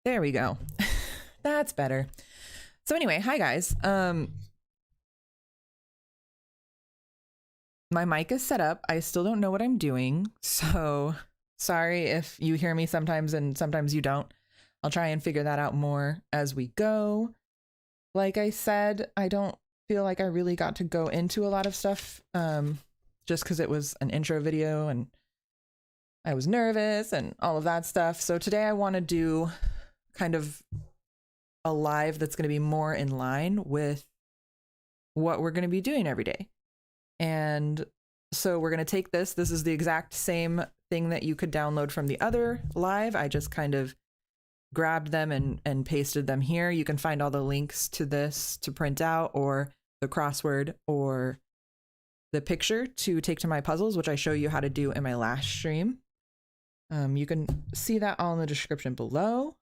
There we go. That's better. So anyway, hi guys. My mic is set up. I still don't know what I'm doing. So sorry if you hear me sometimes and sometimes you don't. I'll try and figure that out more as we go. Like I said, I don't feel like I really got to go into a lot of stuff just because it was an intro video and I was nervous and all of that stuff. So today I want to do kind of a live that's going to be more in line with what we're going to be doing every day. And so we're going to take this. This is the exact same thing that you could download from the other live. I just kind of grabbed them and pasted them here. You can find all the links to this to print out, or the crossword, or the picture to take to my puzzles, which I show you how to do in my last stream. You can see that all in the description below.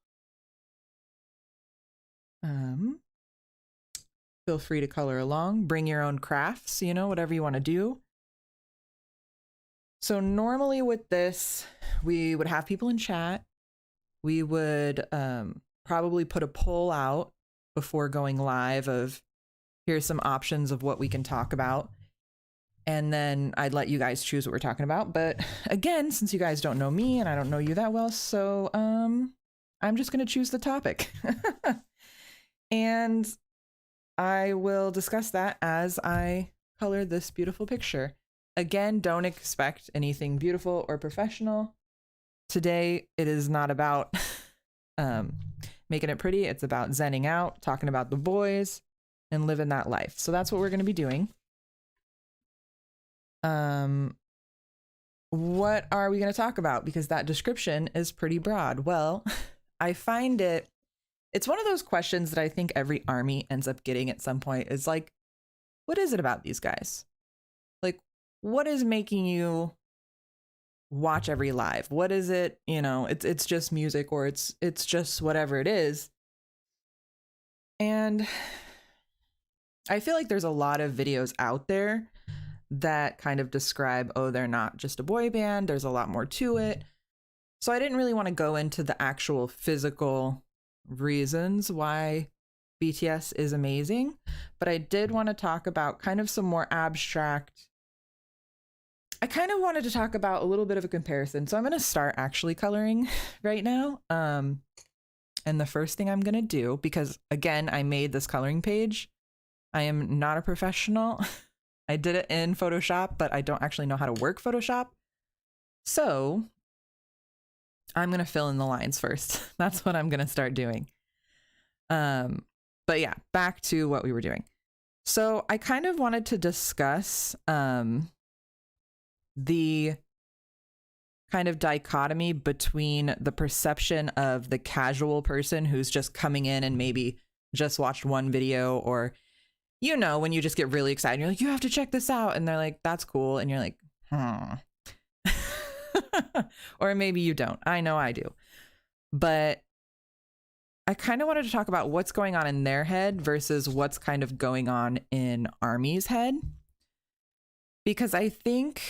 Feel free to color along, bring your own crafts, you know, whatever you want to do. So normally with this, we would have people in chat. We would probably put a poll out before going live of here's some options of what we can talk about. And then I'd let you guys choose what we're talking about. But again, since you guys don't know me and I don't know you that well, so I'm just going to choose the topic. And I will discuss that as I color this beautiful picture. Again, don't expect anything beautiful or professional. Today, it is not about making it pretty. It's about zenning out, talking about the boys, and living that life. So that's what we're going to be doing. What are we going to talk about? Because that description is pretty broad. Well, I find it's one of those questions that I think every army ends up getting at some point. Is like, what is it about these guys? Like, what is making you watch every live? What is it? You know, it's just music, or it's just whatever it is. And I feel like there's a lot of videos out there that kind of describe, oh, they're not just a boy band. There's a lot more to it. So I didn't really want to go into the actual physical reasons why BTS is amazing, but I did want to talk about kind of some more abstract. I kind of wanted to talk about a little bit of a comparison. So I'm going to start actually coloring right now. And the first thing I'm going to do, because again, I made this coloring page. I am not a professional. I did it in Photoshop, but I don't actually know how to work Photoshop. So I'm going to fill in the lines first. That's what I'm going to start doing. But yeah, back to what we were doing. So I kind of wanted to discuss the kind of dichotomy between the perception of the casual person who's just coming in and maybe just watched one video, or, you know, when you just get really excited, you're like, you have to check this out. And they're like, that's cool. And you're like, or maybe you don't. I know I do. But I kind of wanted to talk about what's going on in their head versus what's kind of going on in ARMY's head. Because I think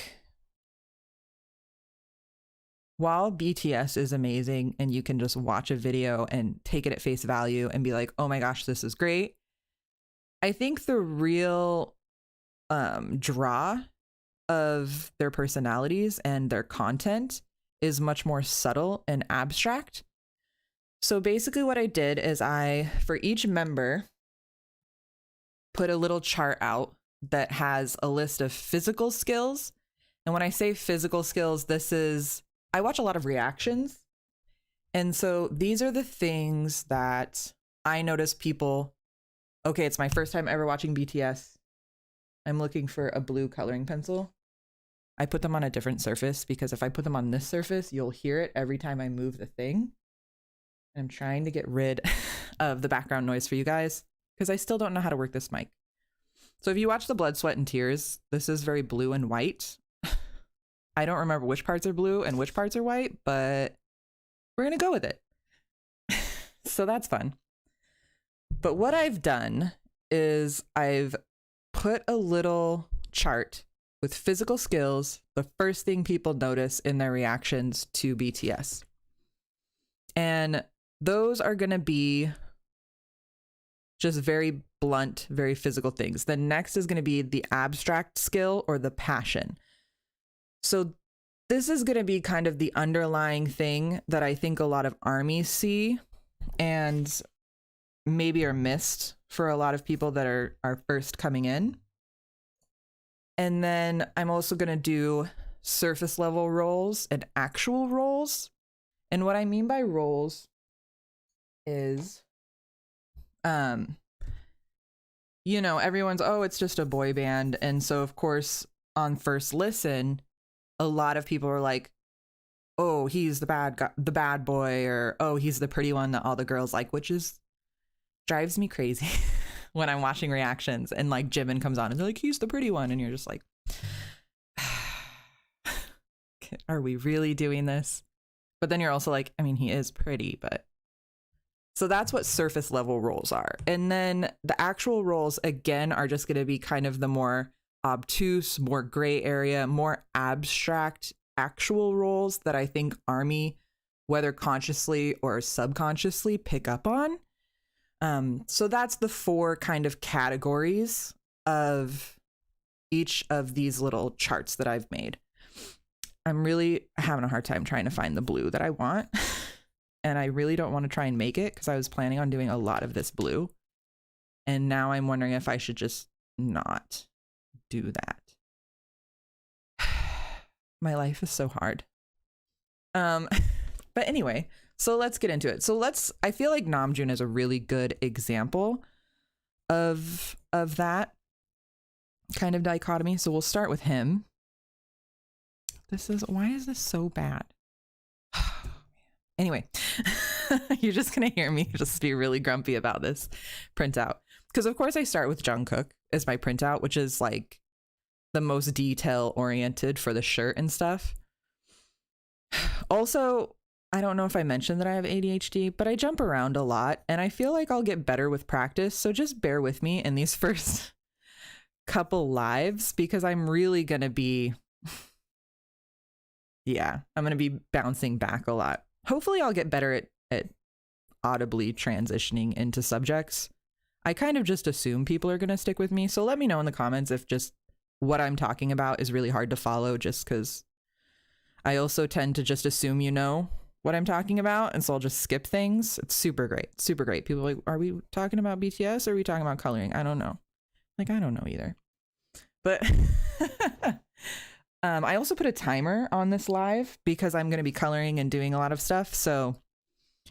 while BTS is amazing and you can just watch a video and take it at face value and be like, oh my gosh, this is great, I think the real draw of their personalities and their content is much more subtle and abstract. So basically what I did is I, for each member, put a little chart out that has a list of physical skills. And when I say physical skills, this is, I watch a lot of reactions. And so these are the things that I notice people, okay, it's my first time ever watching BTS. I'm looking for a blue coloring pencil. I put them on a different surface because if I put them on this surface, you'll hear it every time I move the thing. I'm trying to get rid of the background noise for you guys because I still don't know how to work this mic. So if you watch the Blood, Sweat, and Tears, this is very blue and white. I don't remember which parts are blue and which parts are white, but we're going to go with it. So that's fun. But what I've done is I've put a little chart with physical skills, the first thing people notice in their reactions to BTS. And those are going to be just very blunt, very physical things. The next is going to be the abstract skill or the passion. So this is going to be kind of the underlying thing that I think a lot of armies see and maybe are missed for a lot of people that are first coming in. And then I'm also going to do surface level roles and actual roles. And what I mean by roles is, you know, everyone's, oh, it's just a boy band. And so, of course, on first listen, a lot of people are like, oh, he's the bad guy, the bad boy, or oh, he's the pretty one that all the girls like, which is drives me crazy when I'm watching reactions and like Jimin comes on and they're like, he's the pretty one. And you're just like, are we really doing this? But then you're also like, I mean, he is pretty, but. So that's what surface level roles are. And then the actual roles, again, are just going to be kind of the more obtuse, more gray area, more abstract actual roles that I think army, whether consciously or subconsciously, pick up on. So that's the 4 kind of categories of each of these little charts that I've made. I'm really having a hard time trying to find the blue that I want. And I really don't want to try and make it because I was planning on doing a lot of this blue. And now I'm wondering if I should just not do that. My life is so hard. But anyway, so let's get into it. So I feel like Namjoon is a really good example of that kind of dichotomy. So we'll start with him. Why is this so bad? Anyway, you're just going to hear me just be really grumpy about this printout. Because of course I start with Jungkook as my printout, which is like the most detail oriented for the shirt and stuff. Also, I don't know if I mentioned that I have ADHD, but I jump around a lot and I feel like I'll get better with practice. So just bear with me in these first couple lives because I'm really going to be, I'm going to be bouncing back a lot. Hopefully I'll get better at audibly transitioning into subjects. I kind of just assume people are going to stick with me. So let me know in the comments if just what I'm talking about is really hard to follow, just because I also tend to just assume you know what I'm talking about. And so I'll just skip things. It's super great. Super great. People are like, are we talking about BTS or are we talking about coloring? I don't know. Like, I don't know either. But I also put a timer on this live because I'm going to be coloring and doing a lot of stuff. So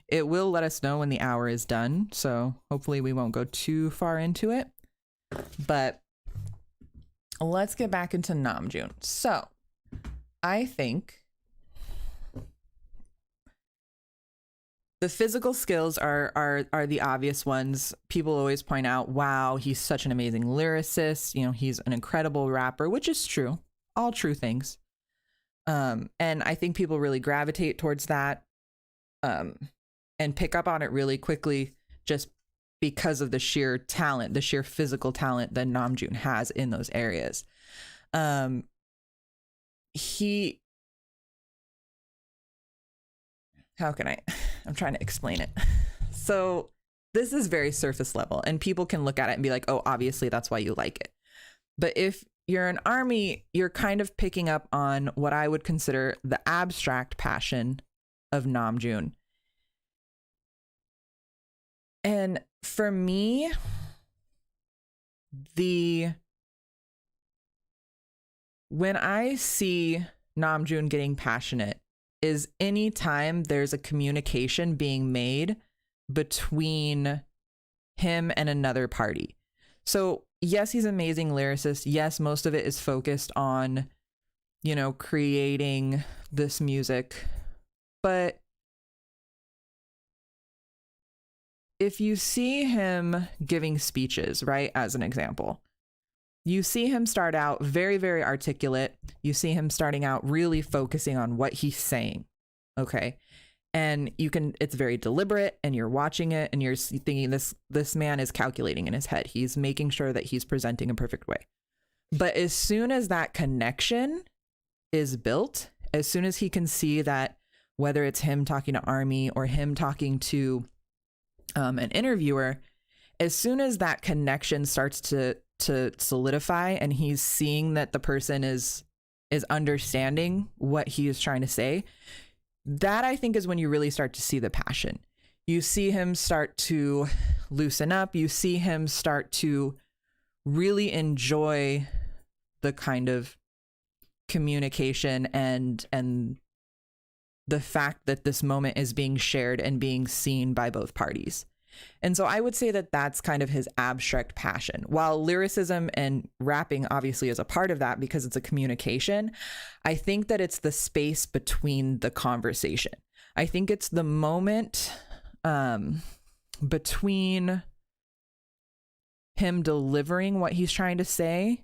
it will let us know when the hour is done. So hopefully we won't go too far into it. But let's get back into Namjoon. So I think the physical skills are the obvious ones. People always point out, wow, he's such an amazing lyricist. You know, he's an incredible rapper, which is true. All true things. And I think people really gravitate towards that and pick up on it really quickly just because of the sheer talent, the sheer physical talent that Namjoon has in those areas. I'm trying to explain it. So this is very surface level and people can look at it and be like, oh, obviously that's why you like it. But if you're an army, you're kind of picking up on what I would consider the abstract passion of Namjoon. And for me, when I see Namjoon getting passionate is anytime there's a communication being made between him and another party. So yes, he's an amazing lyricist. Yes, most of it is focused on, you know, creating this music. But if you see him giving speeches, right, as an example, you see him start out very, very articulate. You see him starting out really focusing on what he's saying. Okay. And it's very deliberate and you're watching it and you're thinking this man is calculating in his head. He's making sure that he's presenting a perfect way. But as soon as that connection is built, as soon as he can see that, whether it's him talking to ARMY or him talking to an interviewer, as soon as that connection starts to solidify and he's seeing that the person is understanding what he is trying to say, that I think is when you really start to see the passion. You see him start to loosen up. You see him start to really enjoy the kind of communication and the fact that this moment is being shared and being seen by both parties. And so I would say that that's kind of his abstract passion. While lyricism and rapping obviously is a part of that because it's a communication, I think that it's the space between the conversation. I think it's the moment between him delivering what he's trying to say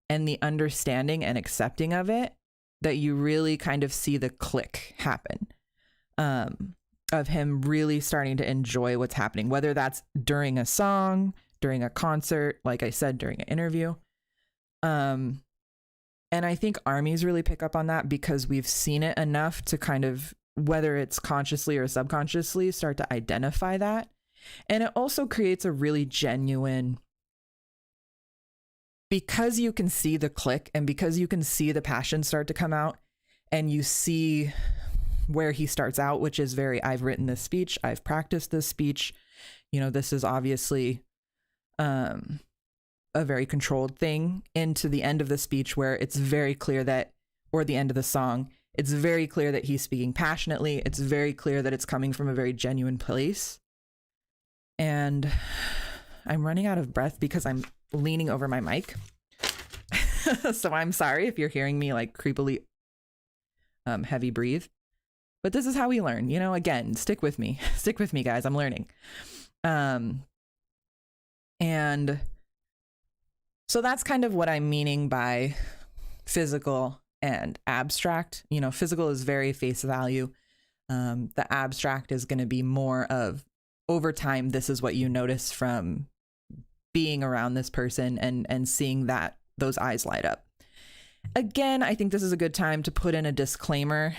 and the understanding and accepting of it that you really kind of see the click happen, of him really starting to enjoy what's happening, whether that's during a song, during a concert, like I said, during an interview. And I think ARMYs really pick up on that because we've seen it enough to kind of, whether it's consciously or subconsciously, start to identify that. And it also creates a really genuine, because you can see the click and because you can see the passion start to come out and you see where he starts out, which is very, I've written this speech, I've practiced this speech, this is obviously a very controlled thing, into the end of the speech where it's very clear that, or the end of the song, it's very clear that he's speaking passionately. It's very clear that it's coming from a very genuine place. And I'm running out of breath because I'm leaning over my mic. So I'm sorry if you're hearing me like creepily heavy breathe. But this is how we learn, again, stick with me. Stick with me, guys. I'm learning. And so that's kind of what I'm meaning by physical and abstract. Physical is very face value. The abstract is going to be more of, over time, this is what you notice from being around this person and seeing that those eyes light up. Again, I think this is a good time to put in a disclaimer.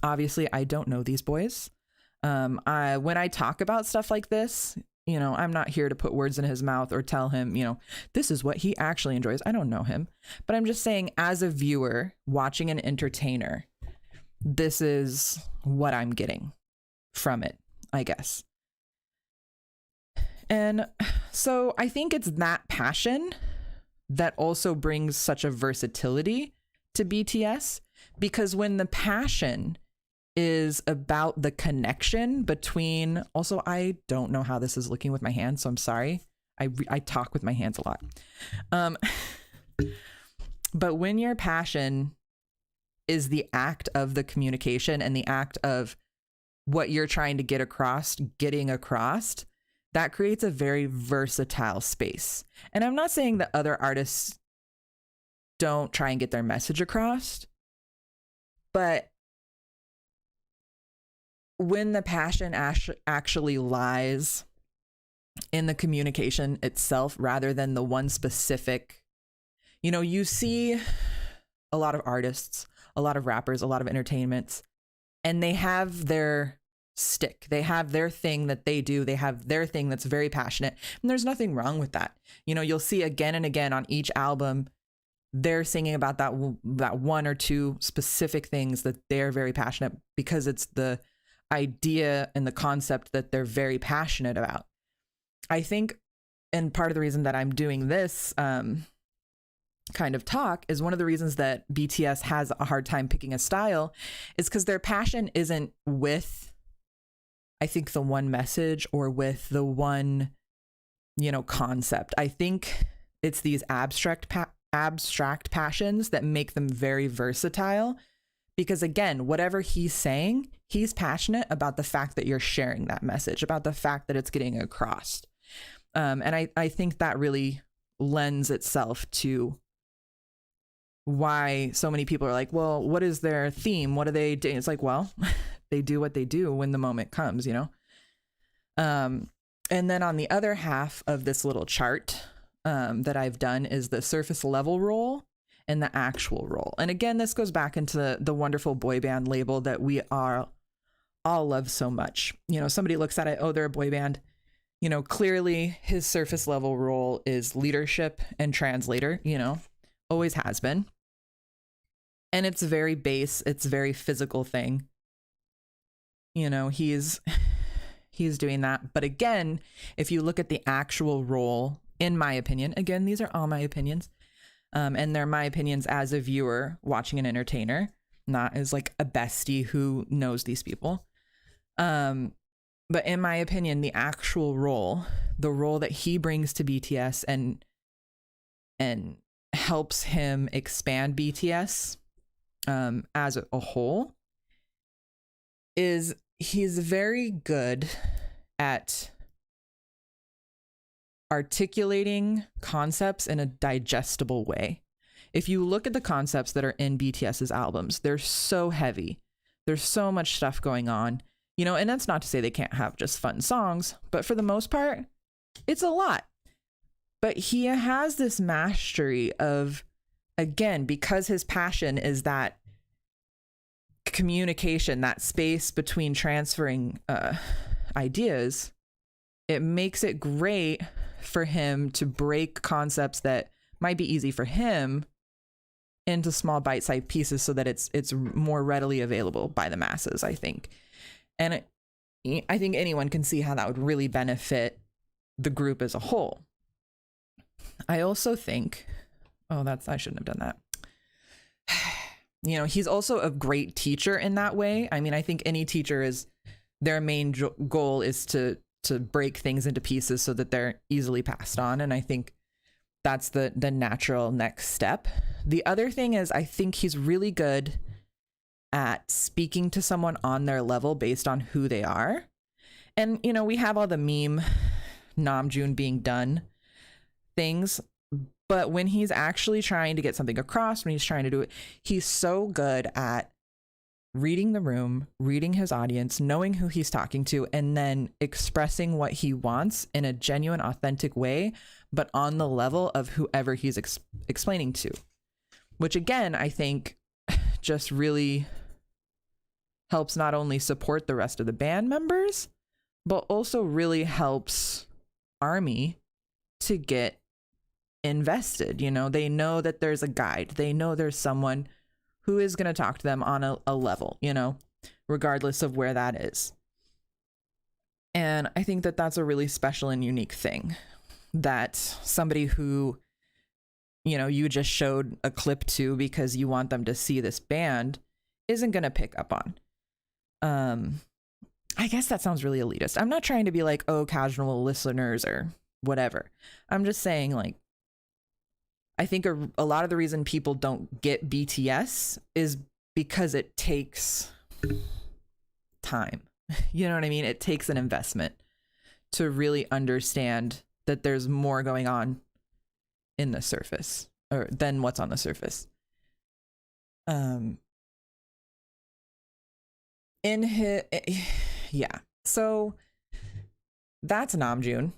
Obviously, I don't know these boys. When I talk about stuff like this, I'm not here to put words in his mouth or tell him, this is what he actually enjoys. I don't know him, but I'm just saying, as a viewer watching an entertainer, this is what I'm getting from it, I guess. And so I think it's that passion that also brings such a versatility to BTS, because when the passion is about the connection between, also, I don't know how this is looking with my hands, so I'm sorry. I talk with my hands a lot. But when your passion is the act of the communication and the act of what you're trying to getting across, that creates a very versatile space. And I'm not saying that other artists don't try and get their message across, but when the passion actually lies in the communication itself rather than the one specific, you see a lot of artists, a lot of rappers, a lot of entertainments, and they have their stick. They have their thing that they do. They have their thing that's very passionate. And there's nothing wrong with that. You'll see again and again on each album, they're singing about that one or two specific things that they're very passionate, because it's the idea and the concept that they're very passionate about. I think, and part of the reason that I'm doing this kind of talk is one of the reasons that BTS has a hard time picking a style is because their passion isn't with, I think, the one message or with the one, concept. I think it's these abstract passions that make them very versatile, because again, whatever he's saying, he's passionate about the fact that you're sharing that message, about the fact that it's getting across. And I think that really lends itself to why so many people are like, well, what is their theme? What do they do? It's like, well, they do what they do when the moment comes, And then on the other half of this little chart that I've done is the surface level role and the actual role. And again, this goes back into the wonderful boy band label that we are all love so much. You know, somebody looks at it, oh, they're a boy band. You know, clearly his surface level role is leadership and translator, you know, always has been. And it's very base, it's very physical thing. You know, he's doing that. But again, if you look at the actual role, in my opinion, again, these are all my opinions, and they're my opinions as a viewer watching an entertainer, not as like a bestie who knows these people. But in my opinion, the actual role, the role that he brings to BTS and helps him expand BTS as a whole, is he's very good at articulating concepts in a digestible way. If you look at the concepts that are in BTS's albums, they're so heavy. There's so much stuff going on, you know, and that's not to say they can't have just fun songs, but for the most part, it's a lot. But he has this mastery of, again, because his passion is that communication, that space between transferring ideas, it makes it great for him to break concepts that might be easy for him into small bite-sized pieces so that it's more readily available by the masses, I think. And I think anyone can see how that would really benefit the group as a whole. I also think, I shouldn't have done that. You know, he's also a great teacher in that way. I mean, I think any teacher their main goal is to break things into pieces so that they're easily passed on. And I think that's the natural next step. The other thing is, I think he's really good at speaking to someone on their level based on who they are. And, you know, we have all the meme Namjoon being done things, but when he's actually trying to get something across, when he's trying to do it, he's so good at reading the room, reading his audience, knowing who he's talking to, and then expressing what he wants in a genuine, authentic way, but on the level of whoever he's explaining to, which again, I think just really helps not only support the rest of the band members, but also really helps ARMY to get invested. You know, they know that there's a guide. They know there's someone who is going to talk to them on a level, you know, regardless of where that is. And I think that that's a really special and unique thing that somebody who, you know, you just showed a clip to because you want them to see this band isn't going to pick up on. I guess that sounds really elitist. I'm not trying to be like, oh, casual listeners or whatever. I'm just saying, like, I think a lot of the reason people don't get BTS is because it takes time. You know what I mean? It takes an investment to really understand that there's more going on in the surface or than what's on the surface. So that's Namjoon,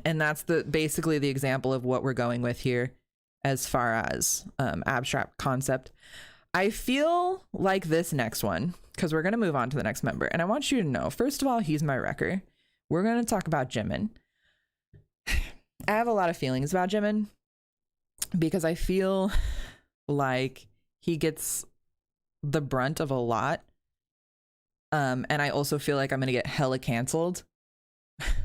and that's basically the example of what we're going with here as far as abstract concept. I feel like this next one, because we're going to move on to the next member, and I want you to know, first of all, he's my wrecker. We're going to talk about Jimin. I have a lot of feelings about Jimin because I feel like he gets the brunt of a lot. And I also feel like I'm going to get hella canceled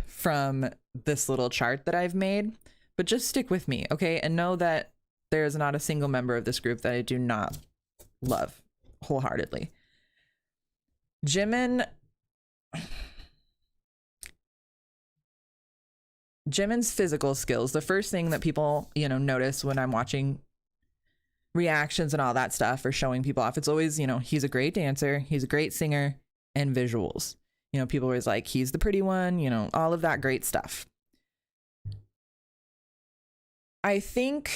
from this little chart that I've made, but just stick with me. Okay. And know that there is not a single member of this group that I do not love wholeheartedly. Jimin's physical skills, the first thing that people, you know, notice when I'm watching reactions and all that stuff or showing people off, it's always, you know, he's a great dancer, he's a great singer, and visuals. You know, people are always like, he's the pretty one, you know, all of that great stuff. I think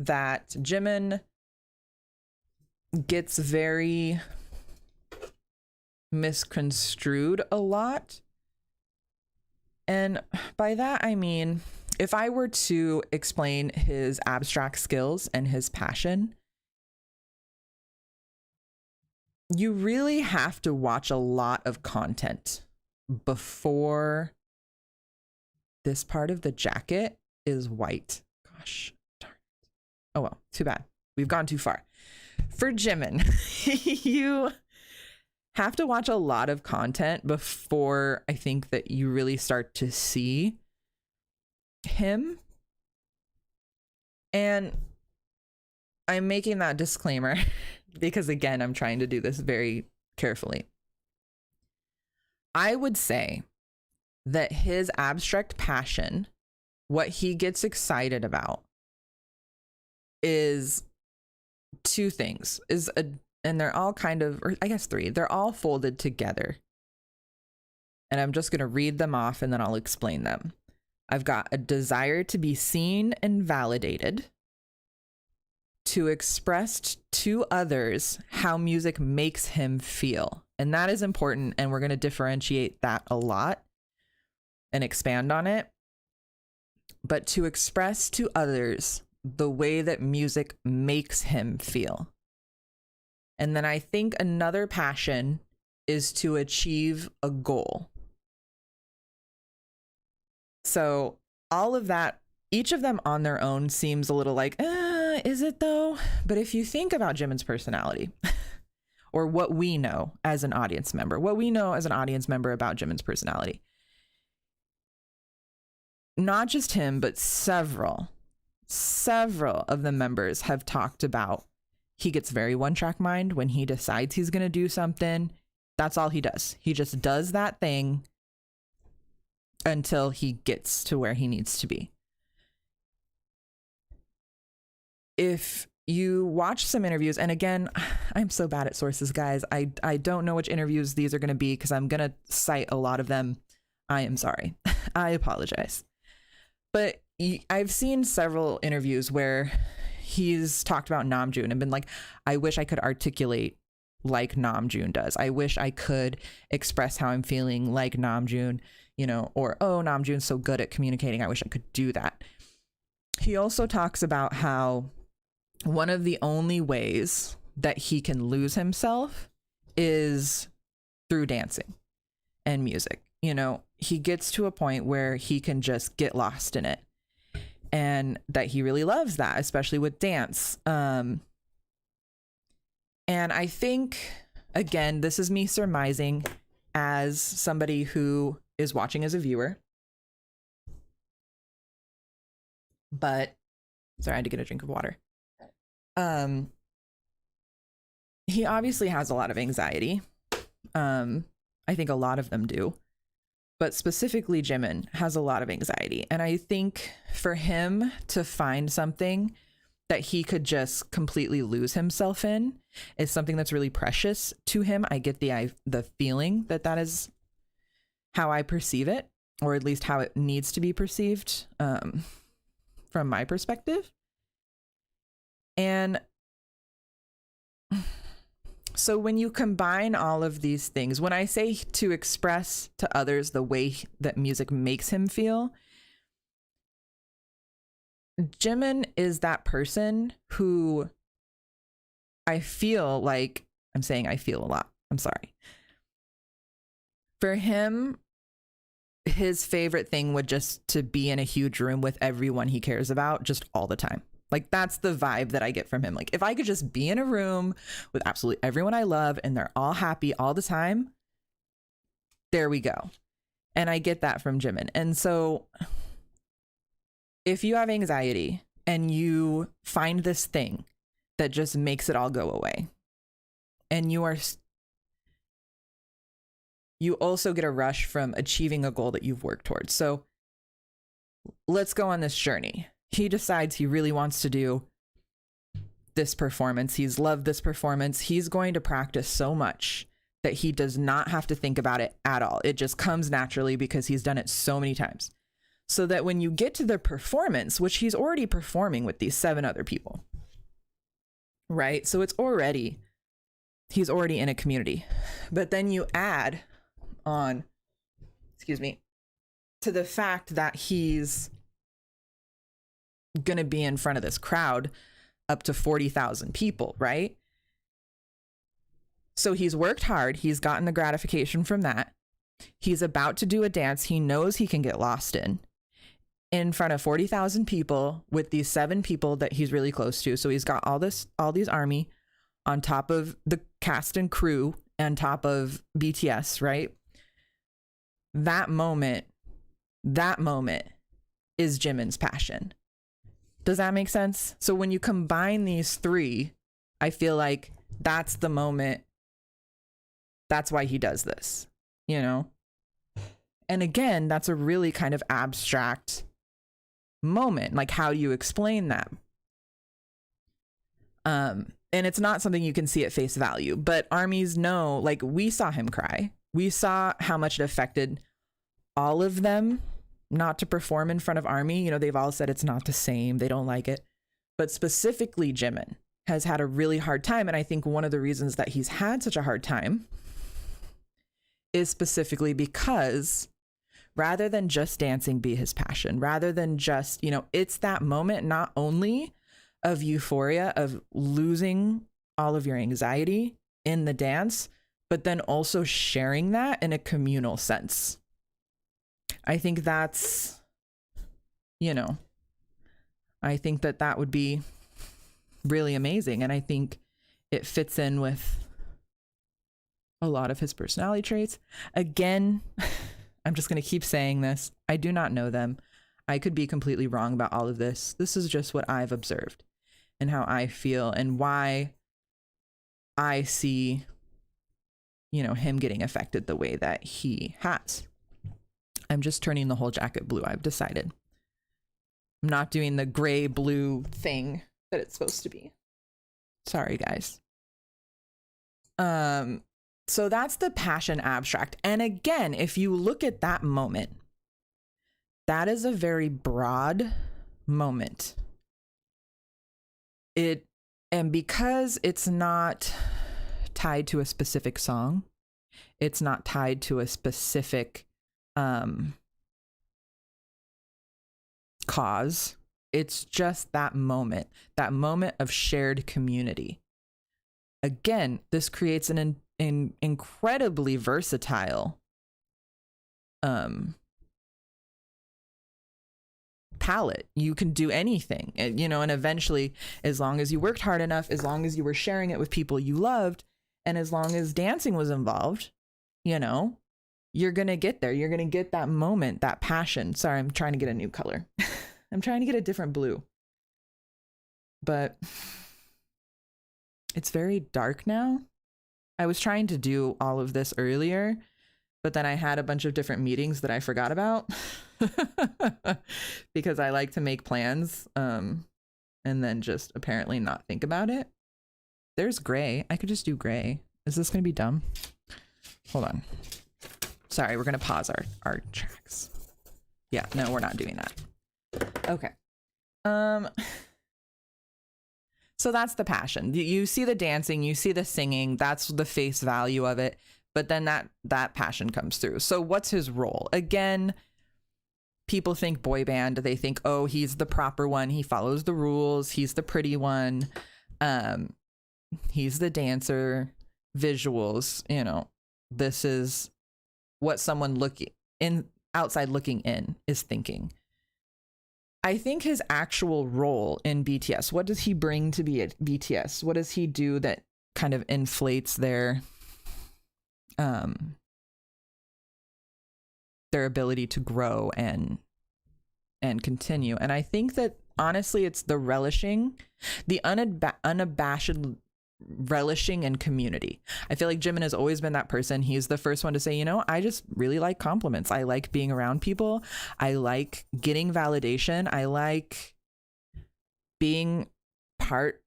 that Jimin gets very misconstrued a lot. And by that, I mean, if I were to explain his abstract skills and his passion, you really have to watch a lot of content before this part of the jacket is white. Gosh, darn it. Oh well, too bad. We've gone too far. For Jimin, you have to watch a lot of content before I think that you really start to see him. And I'm making that disclaimer because, again, I'm trying to do this very carefully. I would say that his abstract passion, what he gets excited about, is two things. And they're all kind of, or I guess three, they're all folded together. And I'm just going to read them off and then I'll explain them. I've got a desire to be seen and validated, to express to others how music makes him feel. And that is important. And we're going to differentiate that a lot and expand on it. But to express to others the way that music makes him feel. And then I think another passion is to achieve a goal. So all of that, each of them on their own seems a little like, is it though? But if you think about Jimin's personality, or what we know as an audience member about Jimin's personality, not just him, but several of the members have talked about he gets very one-track mind. When he decides he's going to do something, that's all he does. He just does that thing until he gets to where he needs to be. If you watch some interviews, and again, I'm so bad at sources, guys. I don't know which interviews these are going to be because I'm going to cite a lot of them. I am sorry. I apologize. But I've seen several interviews where he's talked about Namjoon and been like, I wish I could articulate like Namjoon does. I wish I could express how I'm feeling like Namjoon, or, oh, Namjoon's so good at communicating. I wish I could do that. He also talks about how one of the only ways that he can lose himself is through dancing and music. He gets to a point where he can just get lost in it. And that he really loves that, especially with dance. And I think, again, this is me surmising as somebody who is watching as a viewer. But, sorry, I had to get a drink of water. He obviously has a lot of anxiety. I think a lot of them do. But specifically, Jimin has a lot of anxiety. And I think for him to find something that he could just completely lose himself in is something that's really precious to him. I get the feeling that is how I perceive it, or at least how it needs to be perceived from my perspective. And so when you combine all of these things, when I say to express to others the way that music makes him feel, Jimin is that person who I feel like, I'm saying I feel a lot. I'm sorry. For him, his favorite thing would just to be in a huge room with everyone he cares about just all the time. Like, that's the vibe that I get from him. Like, if I could just be in a room with absolutely everyone I love and they're all happy all the time, there we go. And I get that from Jimin. And so if you have anxiety and you find this thing that just makes it all go away, and you also get a rush from achieving a goal that you've worked towards. So let's go on this journey. He decides he really wants to do this performance. He's loved this performance. He's going to practice so much that he does not have to think about it at all. It just comes naturally because he's done it so many times. So that when you get to the performance, which he's already performing with these 7 other people, right? So he's already in a community. But then you add on, to the fact that he's going to be in front of this crowd up to 40,000 people, right? So he's worked hard. He's gotten the gratification from that. He's about to do a dance he knows he can get lost in front of 40,000 people with these 7 people that he's really close to. So he's got all these army on top of the cast and crew and top of BTS, right? That moment is Jimin's passion. Does that make sense? So when you combine these 3, I feel like that's the moment. That's why he does this, you know? And again, that's a really kind of abstract moment. Like, how do you explain that? And it's not something you can see at face value, but armies know, like, we saw him cry. We saw how much it affected all of them not to perform in front of army. You know, they've all said it's not the same. They don't like it. But specifically, Jimin has had a really hard time. And I think one of the reasons that he's had such a hard time is specifically because rather than just dancing be his passion, rather than just, you know, it's that moment not only of euphoria, of losing all of your anxiety in the dance, but then also sharing that in a communal sense. I think that's, you know, I think that would be really amazing. And I think it fits in with a lot of his personality traits. Again, I'm just going to keep saying this. I do not know them. I could be completely wrong about all of this. This is just what I've observed and how I feel and why I see, you know, him getting affected the way that he has. I'm just turning the whole jacket blue. I've decided. I'm not doing the gray blue thing that it's supposed to be. Sorry, guys. So that's the passion abstract. And again, if you look at that moment, that is a very broad moment. And because it's not tied to a specific song, it's not tied to a specific cause, it's just that moment of shared community. Again, this creates an incredibly versatile palette. You can do anything, you know, and eventually, as long as you worked hard enough, as long as you were sharing it with people you loved, and as long as dancing was involved, you know, you're gonna get there. You're gonna get that moment, that passion. Sorry, I'm trying to get a new color. I'm trying to get a different blue, but it's very dark now. I was trying to do all of this earlier, but then I had a bunch of different meetings that I forgot about because I like to make plans and then just apparently not think about it. There's gray. I could just do gray. Is this going to be dumb? Hold on. Sorry, we're going to pause our tracks. Yeah, no, we're not doing that. Okay. So that's the passion. You see the dancing, you see the singing, that's the face value of it. But then that passion comes through. So what's his role? Again, people think boy band. They think, oh, he's the proper one. He follows the rules. He's the pretty one. He's the dancer. Visuals, you know, this is what someone outside looking in is thinking. I think his actual role in BTS, what does he bring to be at BTS? What does he do that kind of inflates their ability to grow and continue? And I think that honestly, it's the relishing, the unabashed relishing in community. I feel like Jimin has always been that person. He's the first one to say, you know, I just really like compliments. I like being around people. I like getting validation. I like being part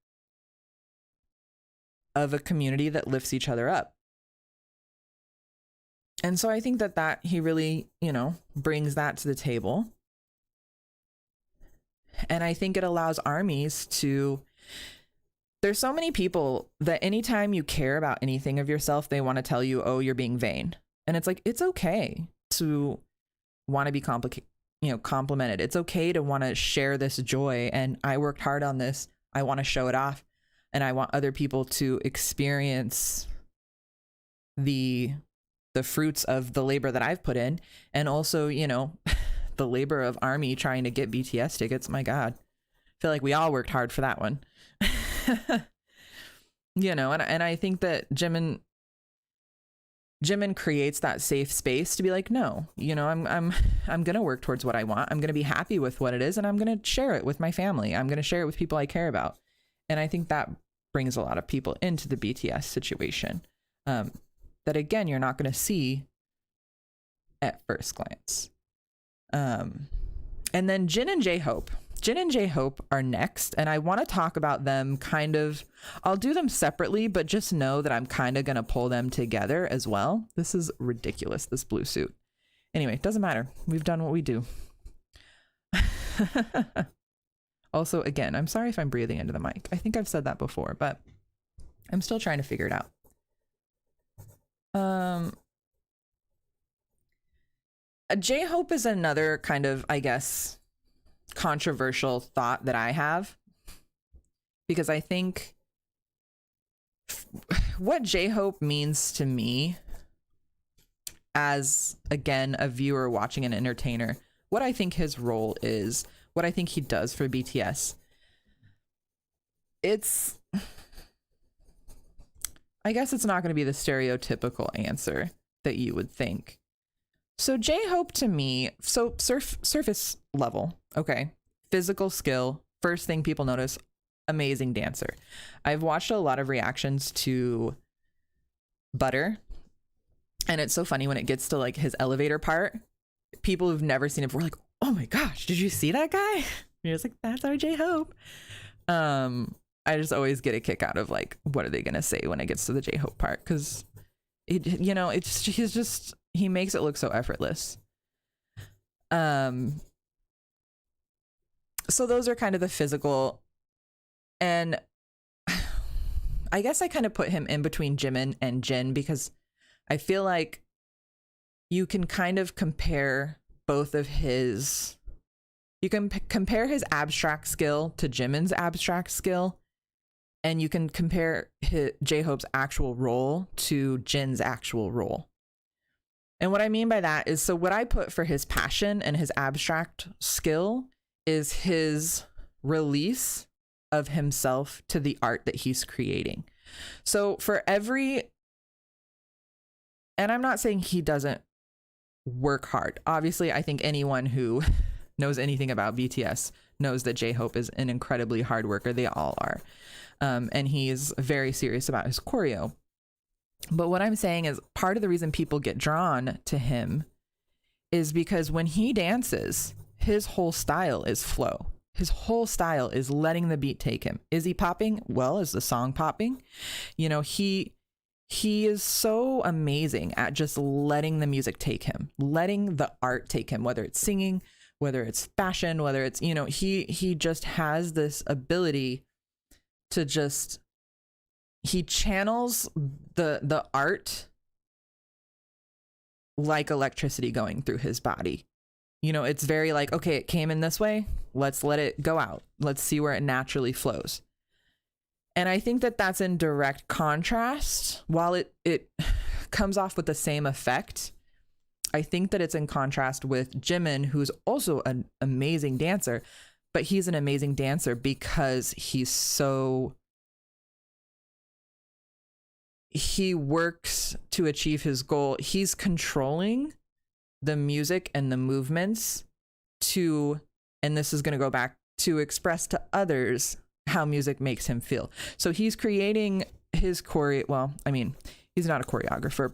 of a community that lifts each other up. And so I think that he really, you know, brings that to the table. And I think it allows armies to, there's so many people that anytime you care about anything of yourself, they want to tell you, oh, you're being vain. And it's like, it's okay to want to be complimented. It's okay to want to share this joy. And I worked hard on this. I want to show it off. And I want other people to experience the fruits of the labor that I've put in, and also, you know, the labor of ARMY trying to get BTS tickets. My God, I feel like we all worked hard for that one. You know, and I think that Jimin creates that safe space to be like, no, you know, I'm gonna work towards what I want. I'm gonna be happy with what it is, and I'm gonna share it with my family. I'm gonna share it with people I care about. And I think that brings a lot of people into the BTS situation, that again, you're not gonna see at first glance. And then Jin and J-Hope. Jin and J-Hope are next, and I want to talk about them kind of, I'll do them separately, but just know that I'm kind of going to pull them together as well. This is ridiculous, this blue suit. Anyway, doesn't matter. We've done what we do. Also, again, I'm sorry if I'm breathing into the mic. I think I've said that before, but I'm still trying to figure it out. J-Hope is another kind of, I guess, controversial thought that I have, because I think what J-Hope means to me as, again, a viewer watching an entertainer, what I think his role is, what I think he does for BTS, it's, I guess it's not going to be the stereotypical answer that you would think. So J-Hope to me, so surface level, okay, physical skill, first thing people notice, amazing dancer. I've watched a lot of reactions to Butter, and it's so funny when it gets to like his elevator part, people who've never seen it before are like, oh my gosh, did you see that guy? And you're just like, that's our J-Hope. I just always get a kick out of like, what are they gonna say when it gets to the J-Hope part? Because it, you know, it's he makes it look so effortless. So those are kind of the physical, and I guess I kind of put him in between Jimin and Jin, because I feel like you can kind of compare both of his, you can compare his abstract skill to Jimin's abstract skill, and you can compare J-Hope's actual role to Jin's actual role. And what I mean by that is, so what I put for his passion and his abstract skill is his release of himself to the art that he's creating. So for every, and I'm not saying he doesn't work hard. Obviously, I think anyone who knows anything about BTS knows that J-Hope is an incredibly hard worker. They all are. And he's very serious about his choreo. But what I'm saying is, part of the reason people get drawn to him is because when he dances, his whole style is flow. His whole style is letting the beat take him. Is he popping? Well, is the song popping? You know, he is so amazing at just letting the music take him, letting the art take him, whether it's singing, whether it's fashion, whether it's, you know, he just has this ability to just, he channels the art like electricity going through his body. You know, it's very like, okay, it came in this way, let's let it go out. Let's see where it naturally flows. And I think that that's in direct contrast. While it comes off with the same effect, I think that it's in contrast with Jimin, who's also an amazing dancer, but he's an amazing dancer because he works to achieve his goal. He's controlling the music and the movements to, and this is going to go back to, express to others how music makes him feel. So he's creating his well, I mean, he's not a choreographer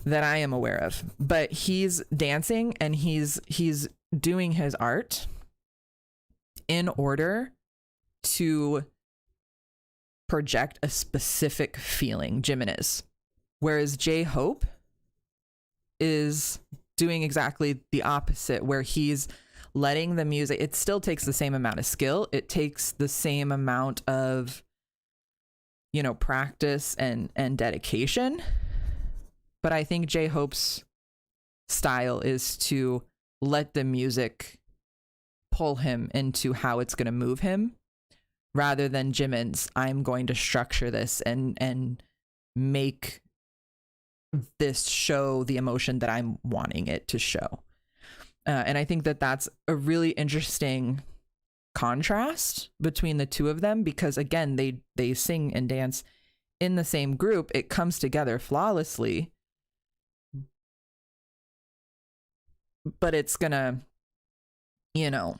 that I am aware of, but he's dancing and he's doing his art in order to project a specific feeling. Jimin is. Whereas J-Hope is doing exactly the opposite, where he's letting the music, it still takes the same amount of skill. It takes the same amount of, you know, practice and dedication. But I think J-Hope's style is to let the music pull him into how it's going to move him, rather than Jimin's, I'm going to structure this and make this show the emotion that I'm wanting it to show. And I think that that's a really interesting contrast between the two of them, because again, they sing and dance in the same group. It comes together flawlessly, but it's gonna, you know,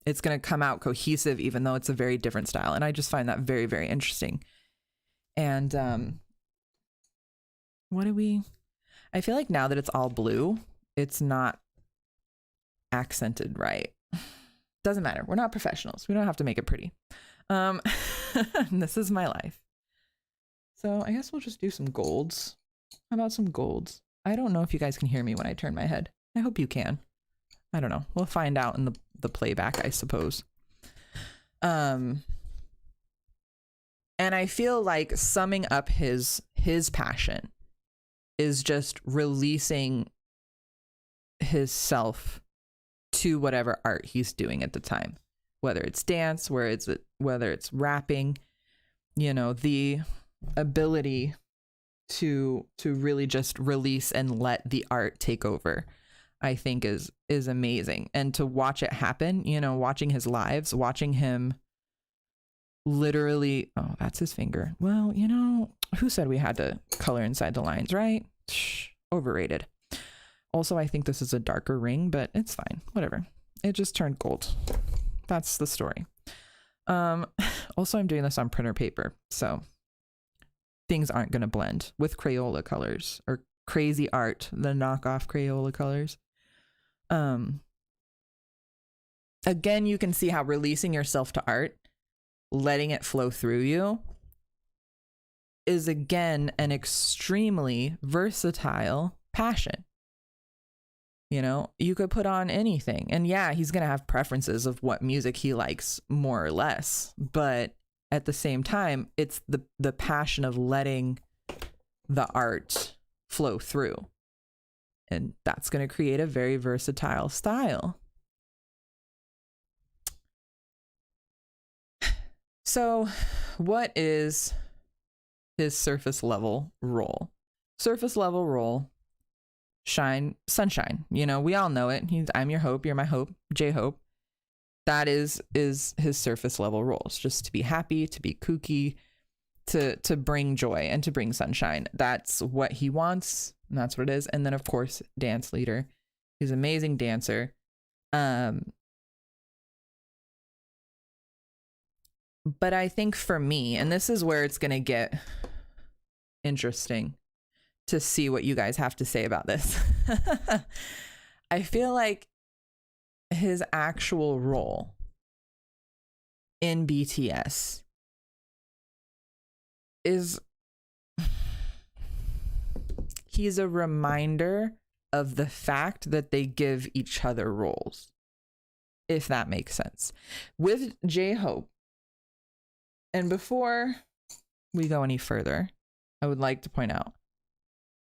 it's gonna come out cohesive, even though it's a very different style. And I just find that very, very interesting. And I feel like now that it's all blue, it's not accented right. Doesn't matter. We're not professionals. We don't have to make it pretty. This is my life. So I guess we'll just do some golds. How about some golds? I don't know if you guys can hear me when I turn my head. I hope you can. I don't know. We'll find out in the playback, I suppose. And I feel like summing up his passion is just releasing his self to whatever art he's doing at the time, whether it's dance, whether it's rapping, you know, the ability to really just release and let the art take over, I think is amazing. And to watch it happen, you know, watching his lives, watching him literally, oh, that's his finger. Well, you know, who said we had to color inside the lines, right? Shh, overrated. Also, I think this is a darker ring, but it's fine. Whatever. It just turned gold. That's the story. Also, I'm doing this on printer paper, so things aren't going to blend with Crayola colors or crazy art, the knockoff Crayola colors. Again, you can see how releasing yourself to art, letting it flow through you, is again an extremely versatile passion. You know, you could put on anything, and yeah, he's going to have preferences of what music he likes more or less, but at the same time, it's the passion of letting the art flow through, and that's going to create a very versatile style. So what is his surface level role? Surface level role, shine, sunshine. You know, we all know it. I'm your hope, you're my hope, J-Hope. That is his surface level roles, just to be happy, to be kooky, to bring joy and to bring sunshine. That's what he wants, and that's what it is. And then of course, dance leader. He's an amazing dancer. But I think for me, and this is where it's going to get interesting to see what you guys have to say about this. I feel like his actual role in BTS is he's a reminder of the fact that they give each other roles, if that makes sense. With J-Hope, and before we go any further, I would like to point out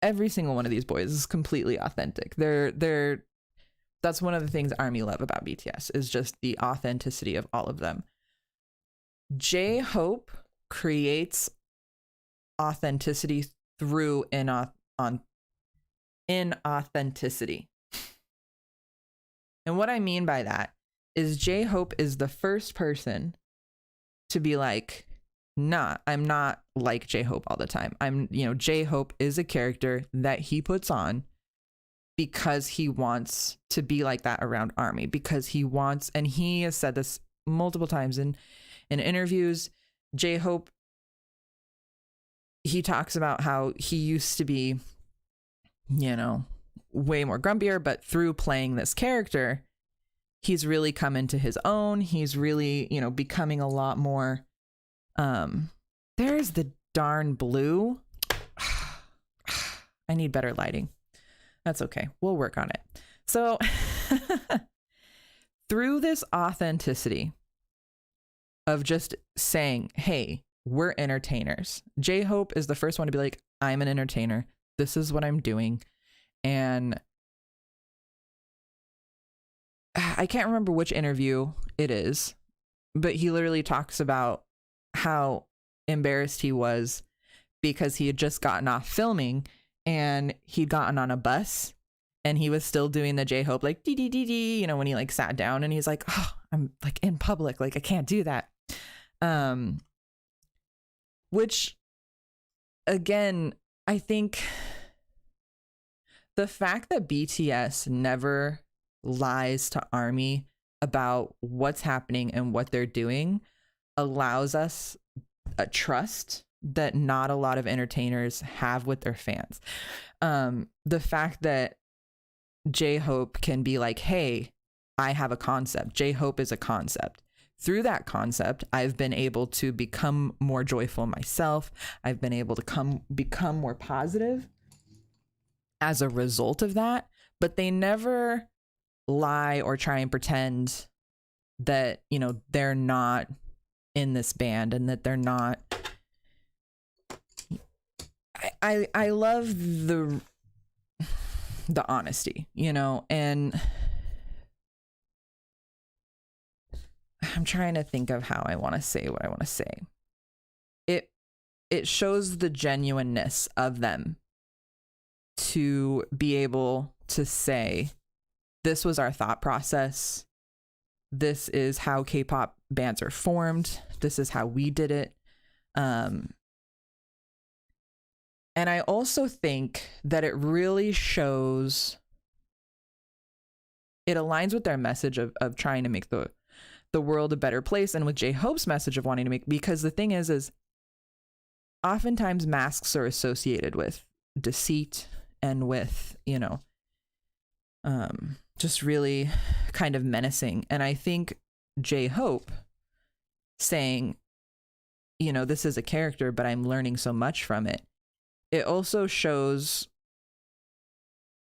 every single one of these boys is completely authentic. That's one of the things ARMY love about BTS, is just the authenticity of all of them. J-Hope creates authenticity through inauthenticity. And what I mean by that is J-Hope is the first person to be like, nah, I'm not like J-Hope all the time. J-Hope is a character that he puts on because he wants to be like that around ARMY, because he wants, and he has said this multiple times in interviews, J-Hope, he talks about how he used to be, you know, way more grumpier, but through playing this character, he's really come into his own. He's really, you know, becoming a lot more, there's the darn blue. I need better lighting. That's okay. We'll work on it. So through this authenticity of just saying, hey, we're entertainers. J-Hope is the first one to be like, I'm an entertainer. This is what I'm doing. And I can't remember which interview it is, but he literally talks about how embarrassed he was because he had just gotten off filming and he'd gotten on a bus and he was still doing the J-Hope like dee dee dee dee, you know, when he like sat down, and he's like, oh, I'm like in public, like I can't do that. Which again, I think the fact that BTS never lies to ARMY about what's happening and what they're doing allows us a trust that not a lot of entertainers have with their fans. The fact that J-Hope can be like, hey, I have a concept. J-Hope is a concept. Through that concept, I've been able to become more joyful myself. I've been able to become more positive as a result of that. But they never lie or try and pretend that, you know, they're not in this band and that they're not. I love the honesty, you know, and I'm trying to think of how I want to say what I want to say. It shows the genuineness of them to be able to say, this was our thought process. This is how K-pop bands are formed. This is how we did it. And I also think that it really shows, it aligns with their message of trying to make the world a better place, and with J-Hope's message of wanting to make, because the thing is oftentimes masks are associated with deceit and with, you know, just really kind of menacing. And I think J-Hope saying, you know, this is a character, but I'm learning so much from it. It also shows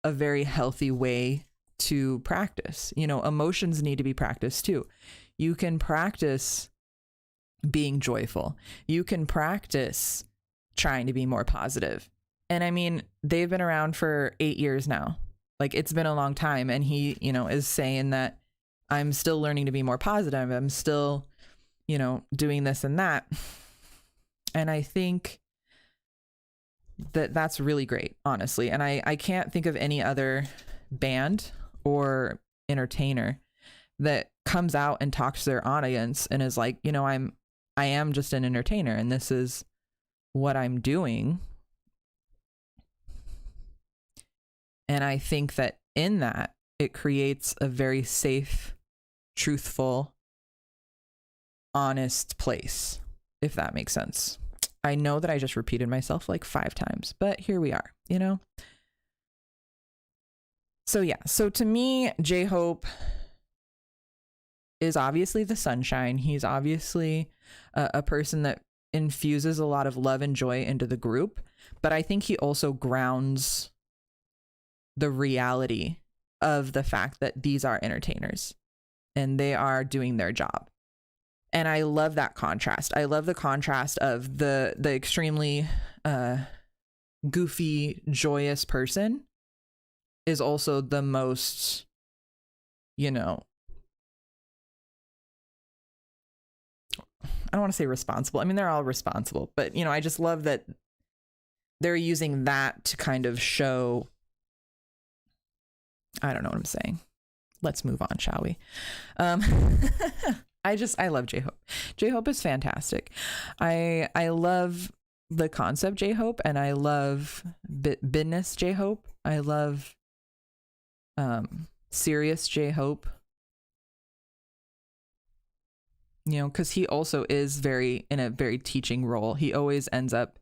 a very healthy way to practice. You know, emotions need to be practiced too. You can practice being joyful. You can practice trying to be more positive. And I mean, they've been around for 8 years now. Like, it's been a long time. And he, you know, is saying that I'm still learning to be more positive. I'm still, you know, doing this and that. And I think that that's really great, honestly. And I can't think of any other band or entertainer that comes out and talks to their audience and is like, you know, I am just an entertainer and this is what I'm doing. And I think that in that, it creates a very safe, truthful, honest place, if that makes sense. I know that I just repeated myself like 5 times, but here we are, you know? So yeah, so to me, J-Hope is obviously the sunshine. He's obviously a person that infuses a lot of love and joy into the group, but I think he also grounds the reality of the fact that these are entertainers and they are doing their job. And I love that contrast. I love the contrast of the extremely goofy, joyous person is also the most, you know, I don't want to say responsible. I mean, they're all responsible, but, you know, I just love that they're using that to kind of show, I don't know what I'm saying. Let's move on, shall we? I love J-Hope. J-Hope is fantastic. I love the concept J-Hope, and I love business J-Hope. I love serious J-Hope. You know, because he also is in a very teaching role. He always ends up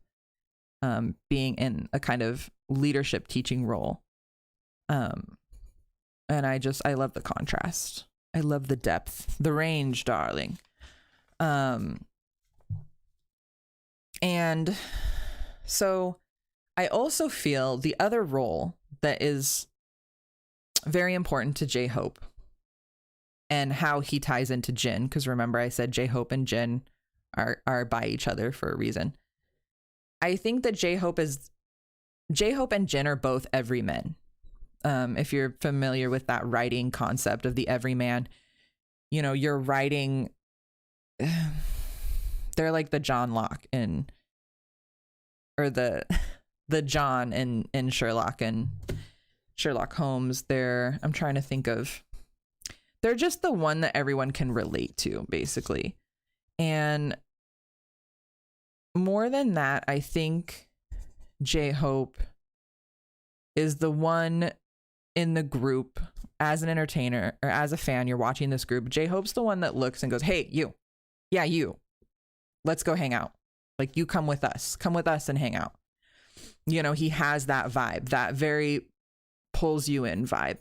being in a kind of leadership teaching role. And I love the contrast. I love the depth, the range, darling. And so I also feel the other role that is very important to J-Hope and how he ties into Jin, because remember I said J-Hope and Jin are by each other for a reason. I think that J-Hope and Jin are both everymen. If you're familiar with that writing concept of the everyman, you know, you're writing, they're like the John Locke in or the John in Sherlock and Sherlock Holmes, I'm trying to think of, they're just the one that everyone can relate to, basically. And more than that, I think J-Hope is the one in the group, as an entertainer or as a fan, you're watching this group, J-Hope's the one that looks and goes, hey, you. Yeah, you. Let's go hang out. Like, you come with us. Come with us and hang out. You know, he has that vibe, that very pulls you in vibe.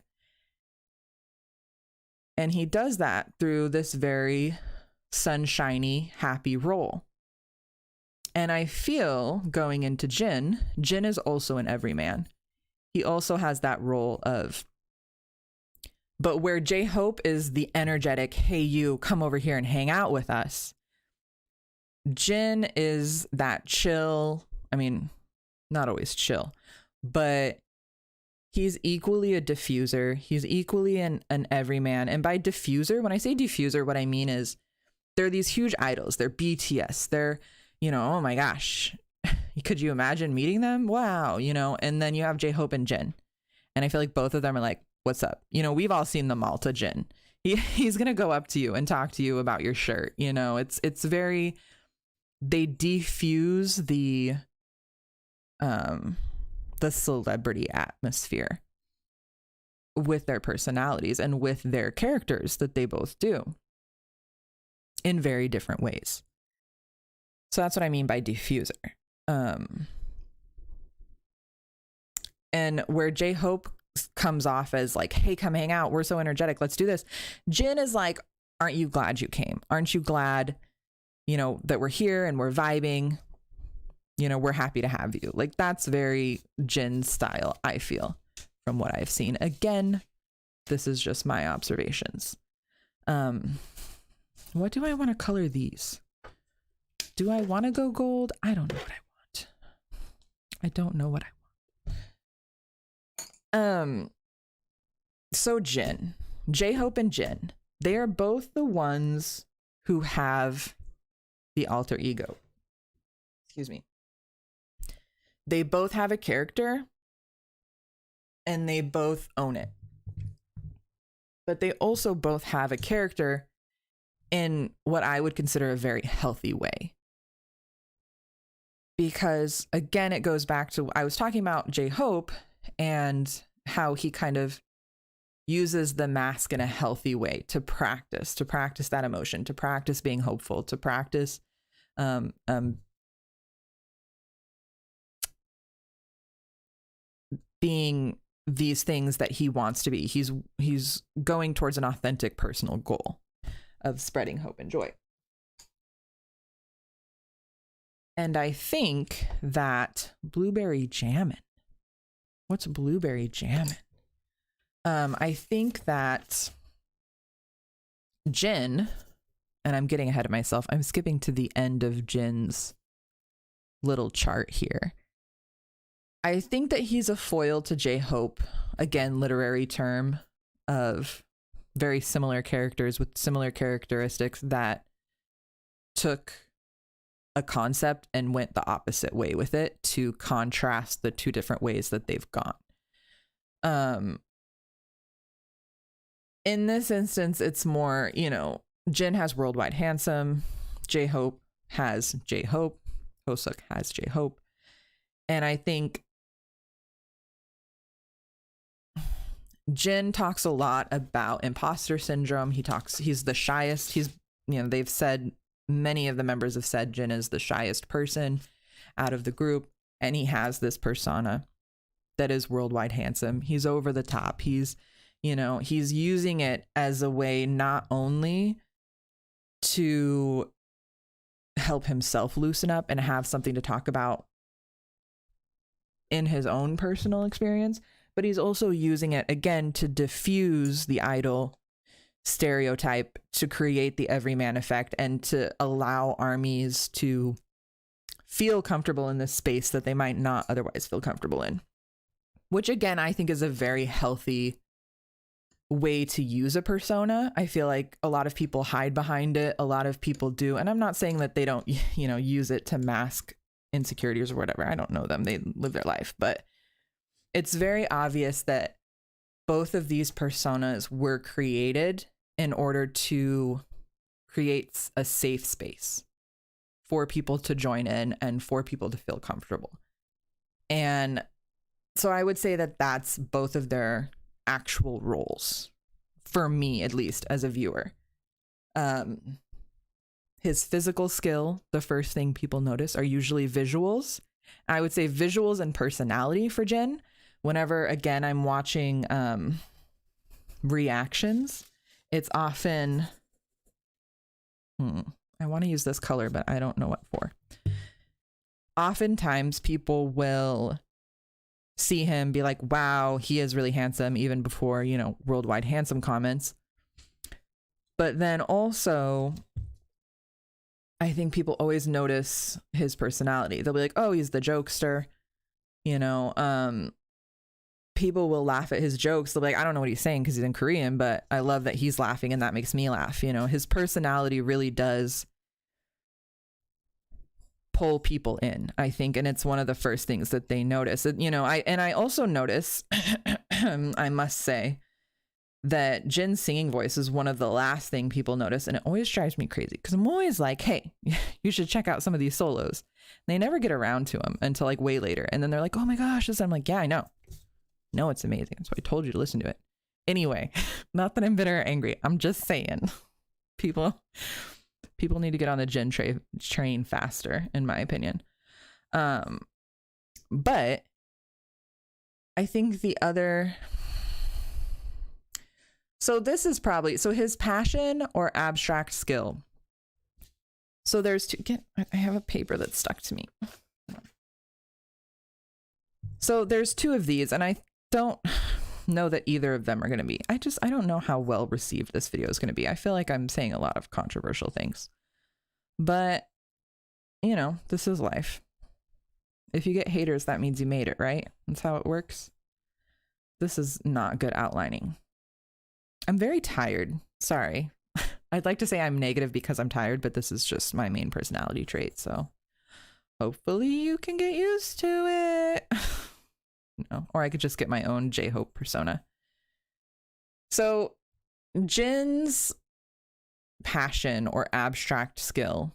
And he does that through this very sunshiny, happy role. And I feel going into Jin is also an everyman. He also has that role of, but where J-Hope is the energetic, hey, you come over here and hang out with us, Jin is that chill. I mean, not always chill, but he's equally a diffuser. He's equally an everyman. And by diffuser, when I say diffuser, what I mean is they're these huge idols. They're BTS. They're, you know, oh my gosh, could you imagine meeting them? Wow, you know. And then you have J-Hope and Jin. And I feel like both of them are like, what's up? You know, we've all seen the Malta Jin. He's going to go up to you and talk to you about your shirt. You know, it's very, they diffuse the celebrity atmosphere with their personalities and with their characters that they both do in very different ways. So that's what I mean by diffuser. And where J-Hope comes off as like, hey, come hang out. We're so energetic. Let's do this. Jin is like, aren't you glad you came? Aren't you glad, you know, that we're here and we're vibing? You know, we're happy to have you. Like, that's very Jin style, I feel, from what I've seen. Again, this is just my observations. What do I want to color these? Do I want to go gold? I don't know what I want. I don't know what I want. So J-Hope and Jin, they are both the ones who have the alter ego. Excuse me. They both have a character and they both own it. But they also both have a character in what I would consider a very healthy way. Because again, it goes back to, I was talking about J-Hope and how he kind of uses the mask in a healthy way to practice that emotion, to practice being hopeful, to practice being these things that he wants to be. He's going towards an authentic personal goal of spreading hope and joy. And I think that Blueberry Jammin'. What's Blueberry Jammin'? I think that Jin, and I'm getting ahead of myself, I'm skipping to the end of Jin's little chart here. I think that he's a foil to J-Hope, again, literary term of very similar characters with similar characteristics that took a concept and went the opposite way with it to contrast the two different ways that they've gone. In this instance, it's more, you know, Jin has Worldwide Handsome, J-Hope has J-Hope, Hosuk has J-Hope. And I think Jin talks a lot about imposter syndrome. He's the shyest. They've said, many of the members have said Jin is the shyest person out of the group. And he has this persona that is worldwide handsome. He's over the top. He's using it as a way not only to help himself loosen up and have something to talk about in his own personal experience, but he's also using it again to diffuse the idol stereotype, to create the everyman effect, and to allow armies to feel comfortable in this space that they might not otherwise feel comfortable in. Which again, I think is a very healthy way to use a persona. I feel like a lot of people hide behind it. A lot of people do. And I'm not saying that they don't, use it to mask insecurities or whatever. I don't know them. They live their life. But it's very obvious that both of these personas were created in order to create a safe space for people to join in and for people to feel comfortable. And so I would say that that's both of their actual roles, for me at least, as a viewer. His physical skill, the first thing people notice, are usually visuals. I would say visuals and personality for Jin. Whenever, again, I'm watching reactions, it's often... I want to use this color, but I don't know what for. Oftentimes, people will see him, be like, wow, he is really handsome, even before, you know, worldwide handsome comments. But then also, I think people always notice his personality. They'll be like, oh, he's the jokester. You know, people will laugh at his jokes. They'll be like, I don't know what he's saying because he's in Korean, but I love that he's laughing and that makes me laugh. You know, his personality really does pull people in, I think. And it's one of the first things that they notice. You know, I also notice, I must say, that Jin's singing voice is one of the last thing people notice. And it always drives me crazy because I'm always like, hey, you should check out some of these solos. And they never get around to them until like way later. And then they're like, oh my gosh, this. I'm like, yeah, I know. No, it's amazing. So I told you to listen to it. Anyway, not that I'm bitter or angry. I'm just saying people need to get on the Jin train faster, in my opinion. But I think the other... So this is probably... So his passion or abstract skill. So there's two... I have a paper that's stuck to me. So there's two of these, and I don't know that either of them are going to be. I don't know how well received this video is going to be. I feel like I'm saying a lot of controversial things. But, you know, this is life. If you get haters, that means you made it, right? That's how it works. This is not good outlining. I'm very tired. Sorry. I'd like to say I'm negative because I'm tired, but this is just my main personality trait. So hopefully you can get used to it. No, or I could just get my own J-Hope persona. So Jin's passion or abstract skill,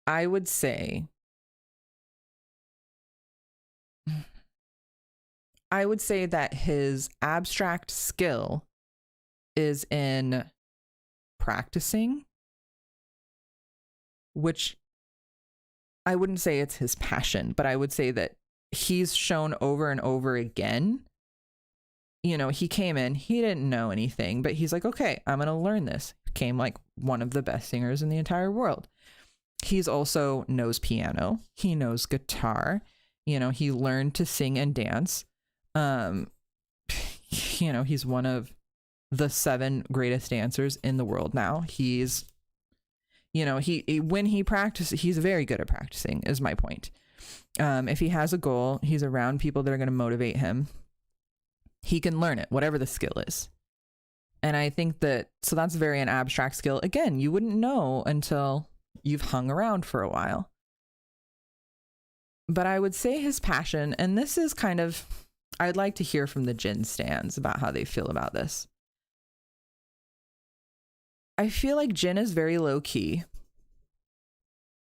I would say that his abstract skill is in practicing, which I wouldn't say it's his passion, but I would say that he's shown over and over again. You know, he came in, he didn't know anything, but he's like, okay, I'm going to learn this. Became like one of the best singers in the entire world. He's also knows piano. He knows guitar. You know, he learned to sing and dance. You know, he's one of the 7 greatest dancers in the world now. He's, you know, when he practices, he's very good at practicing, is my point. If he has a goal, he's around people that are going to motivate him. He can learn it, whatever the skill is. And I think that, so that's very an abstract skill. Again, you wouldn't know until you've hung around for a while. But I would say his passion, and this is kind of, I'd like to hear from the Jin stans about how they feel about this. I feel like Jin is very low key,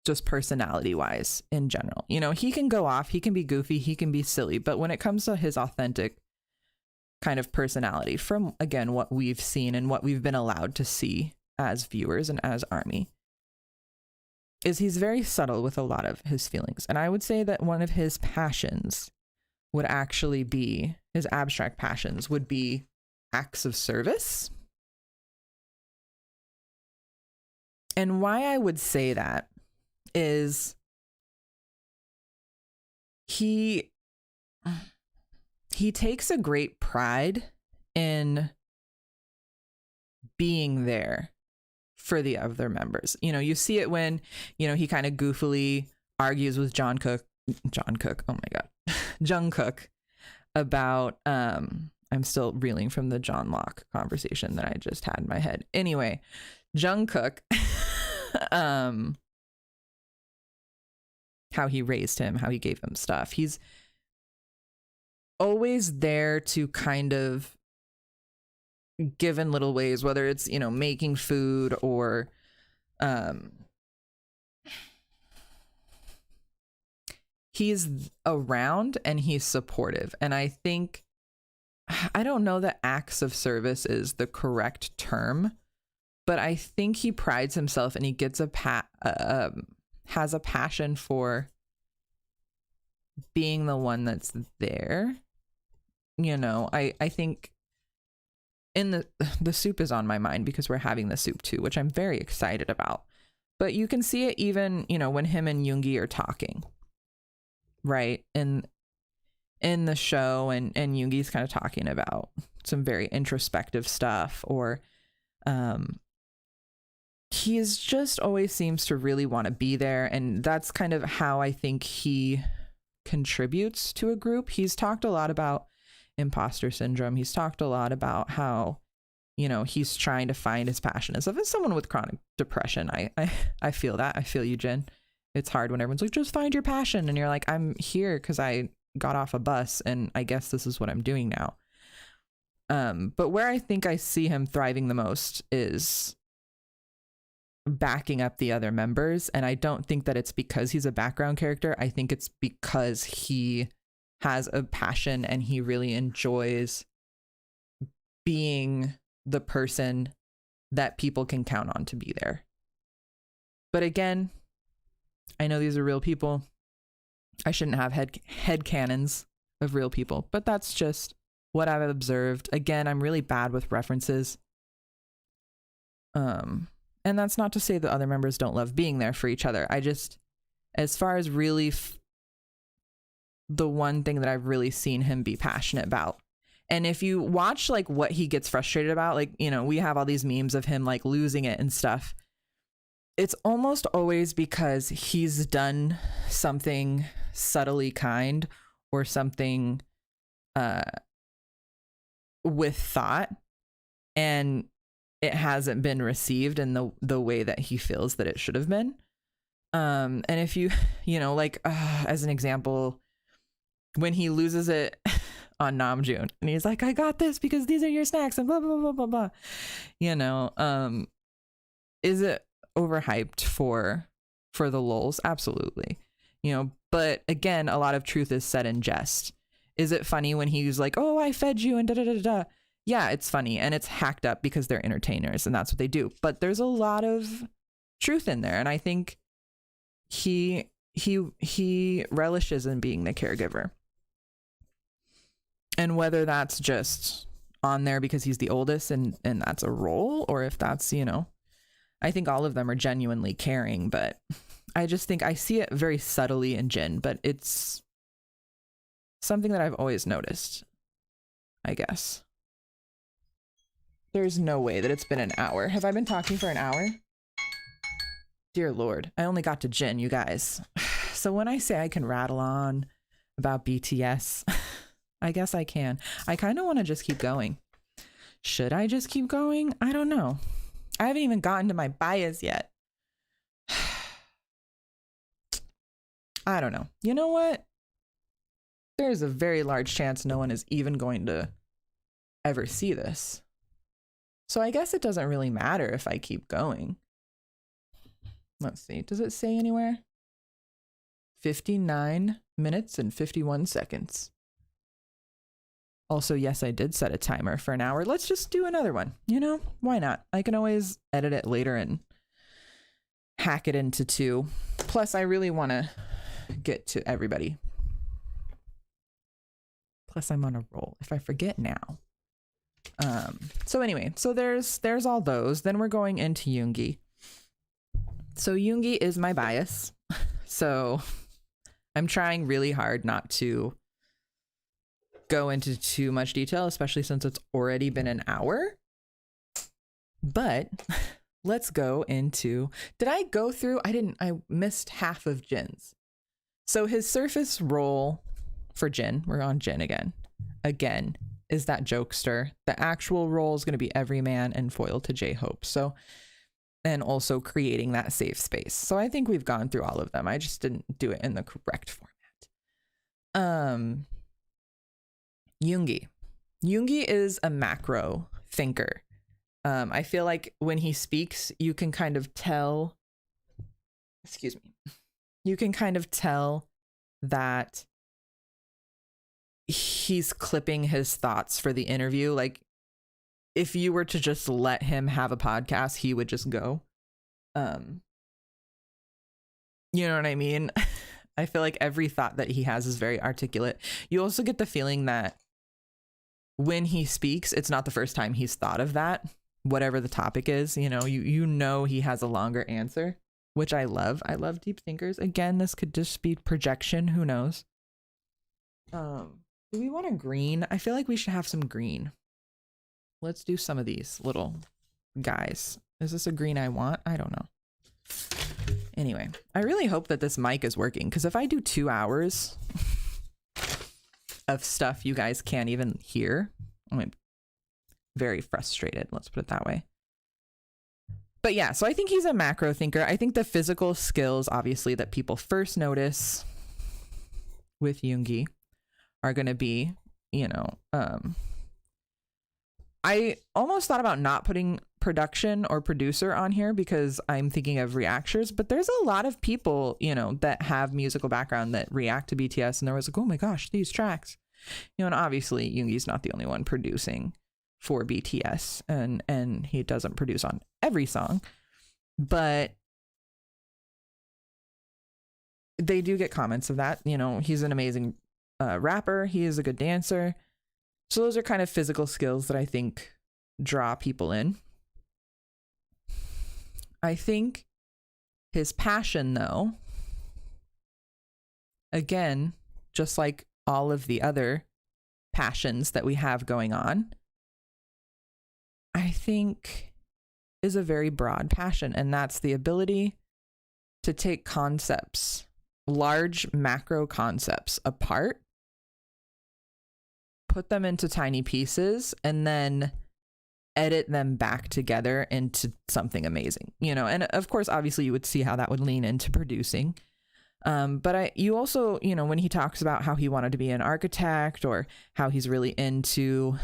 just personality wise in general. You know, he can go off, he can be goofy, he can be silly, but when it comes to his authentic kind of personality, from again what we've seen and what we've been allowed to see as viewers and as ARMY, is he's very subtle with a lot of his feelings. And I would say that one of his passions would actually be, his abstract passions would be acts of service. And why I would say that is he takes a great pride in being there for the other members. You know, you see it when, you know, he kind of goofily argues with Jungkook, oh my God, Jungkook about, I'm still reeling from the John Locke conversation that I just had in my head. Anyway, Jungkook how he raised him, how he gave him stuff. He's always there to kind of give in little ways, whether it's, you know, making food or he's around and he's supportive. And I think, I don't know that acts of service is the correct term, but I think he prides himself and he gets has a passion for being the one that's there. You know, I think in the soup is on my mind because we're having the soup too, which I'm very excited about. But you can see it even, you know, when him and Yoongi are talking, right? In the show, and Yoongi's kind of talking about some very introspective stuff, or he's just always seems to really want to be there. And that's kind of how I think he contributes to a group. He's talked a lot about imposter syndrome. He's talked a lot about how, you know, he's trying to find his passion and stuff. As someone with chronic depression, I feel that. I feel you, Jin. It's hard when everyone's like, just find your passion. And you're like, I'm here because I got off a bus and I guess this is what I'm doing now. But where I think I see him thriving the most is backing up the other members. And I don't think that it's because he's a background character. I think it's because he has a passion and he really enjoys being the person that people can count on to be there. But again, I know these are real people. I shouldn't have head canons of real people, but that's just what I've observed. Again, I'm really bad with references. And that's not to say that other members don't love being there for each other. I just, as far as really the one thing that I've really seen him be passionate about. And if you watch like what he gets frustrated about, like, you know, we have all these memes of him like losing it and stuff. It's almost always because he's done something subtly kind or something with thought, and it hasn't been received in the way that he feels that it should have been. And if you know, like as an example, when he loses it on Namjoon and he's like, I got this because these are your snacks and blah blah blah blah blah, you know, is it overhyped for the lulz? Absolutely, you know. But again, a lot of truth is said in jest. Is it funny when he's like, oh, I fed you and da da da da? Yeah, it's funny and it's hacked up because they're entertainers and that's what they do. But there's a lot of truth in there, and I think he relishes in being the caregiver. And whether that's just on there because he's the oldest and that's a role, or if that's, you know, I think all of them are genuinely caring, but I just think I see it very subtly in Jin, but it's something that I've always noticed, I guess. There's no way that it's been an hour. Have I been talking for an hour? Dear Lord, I only got to Jin, you guys. So when I say I can rattle on about BTS, I guess I can. I kind of want to just keep going. Should I just keep going? I don't know. I haven't even gotten to my bias yet. I don't know. You know what? There's a very large chance no one is even going to ever see this. So I guess it doesn't really matter if I keep going. Let's see. Does it say anywhere? 59 minutes and 51 seconds. Also, yes, I did set a timer for an hour. Let's just do another one. You know, why not? I can always edit it later and hack it into 2. Plus, I really want to get to everybody. Plus, I'm on a roll. If I forget now. So anyway, so there's all those. Then we're going into Yoongi. So Yoongi is my bias. So I'm trying really hard not to go into too much detail, especially since it's already been an hour. But let's go into, did I go through? I missed half of Jin's. So his surface role for Jin, we're on Jin again, is that jokester. The actual role is going to be everyman and foil to J-Hope. So and also creating that safe space. So I think we've gone through all of them. I just didn't do it in the correct format. Yoongi. Yoongi is a macro thinker. I feel like when he speaks, you can kind of tell, you can kind of tell that he's clipping his thoughts for the interview. Like, if you were to just let him have a podcast, he would just go. You know what I mean? I feel like every thought that he has is very articulate. You also get the feeling that when he speaks, it's not the first time he's thought of that, whatever the topic is. You know he has a longer answer, which I love. I love deep thinkers. Again, this could just be projection. Who knows? Do we want a green? I feel like we should have some green. Let's do some of these little guys. Is this a green I want? I don't know. Anyway, I really hope that this mic is working, because if I do 2 hours of stuff you guys can't even hear, I'm very frustrated. Let's put it that way. But yeah, so I think he's a macro thinker. I think the physical skills, obviously, that people first notice with Yoongi are going to be, I almost thought about not putting production or producer on here because I'm thinking of reactors, but there's a lot of people, that have musical background that react to BTS, and there was like, oh my gosh, these tracks, and obviously Yoongi's not the only one producing for BTS, and he doesn't produce on every song, but they do get comments of that. He's an amazing rapper. He is a good dancer. So those are kind of physical skills that I think draw people in. I think his passion, though, again, just like all of the other passions that we have going on, I think is a very broad passion. And that's the ability to take concepts, large macro concepts apart, put them into tiny pieces, and then edit them back together into something amazing, and of course, obviously you would see how that would lean into producing. But you also, when he talks about how he wanted to be an architect, or how he's really into,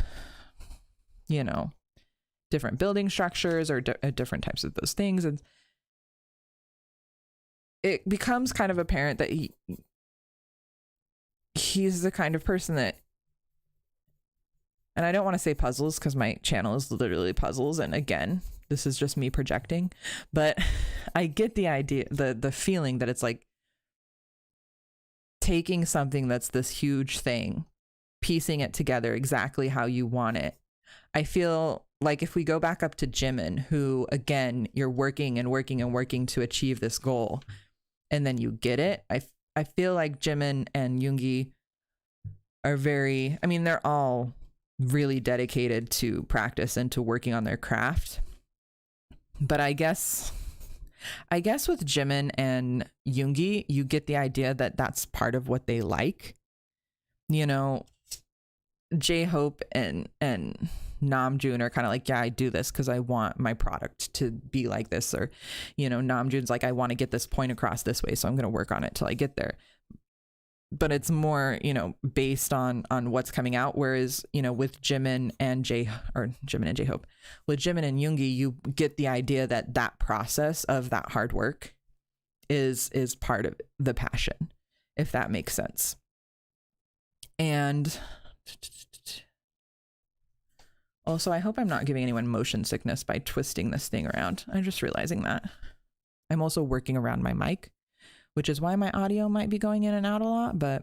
different building structures, or different types of those things, and it becomes kind of apparent that he's the kind of person that, and I don't want to say puzzles because my channel is literally puzzles, and again, this is just me projecting, but I get the idea, the feeling that it's like taking something that's this huge thing, piecing it together exactly how you want it. I feel like if we go back up to Jimin, who, again, you're working and working and working to achieve this goal, and then you get it. I feel like Jimin and Yoongi are they're all really dedicated to practice and to working on their craft. But I guess with Jimin and Yoongi, you get the idea that that's part of what they like. J-Hope and Namjoon are kind of like, yeah, I do this because I want my product to be like this, or Namjoon's like, I want to get this point across this way, so I'm going to work on it till I get there. But it's more, based on what's coming out. Whereas, with Jimin and J-Hope, with Jimin and Yoongi, you get the idea that process of that hard work is part of the passion, if that makes sense. And also, I hope I'm not giving anyone motion sickness by twisting this thing around. I'm just realizing that. I'm also working around my mic, which is why my audio might be going in and out a lot, but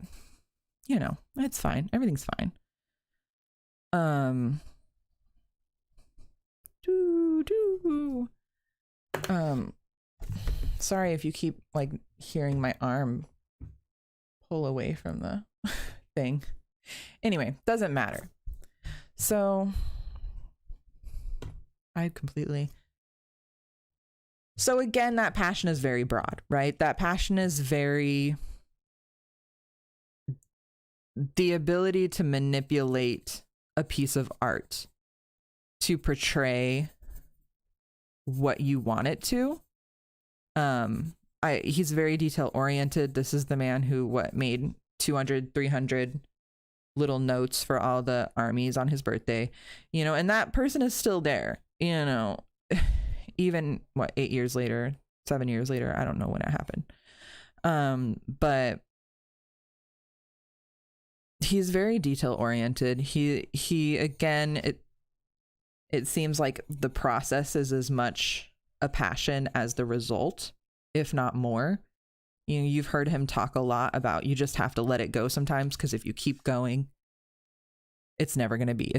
it's fine. Everything's fine. Sorry if you keep hearing my arm pull away from the thing. Anyway, doesn't matter. So So again, that passion is very broad, right? That passion is the ability to manipulate a piece of art to portray what you want it to. He's very detail oriented. This is the man who made 200, 300 little notes for all the armies on his birthday, and that person is still there, even 8 years later, 7 years later, I don't know when it happened. But he's very detail oriented. He again, it seems like the process is as much a passion as the result, if not more. You've heard him talk a lot about you just have to let it go sometimes, because if you keep going, it's never going to be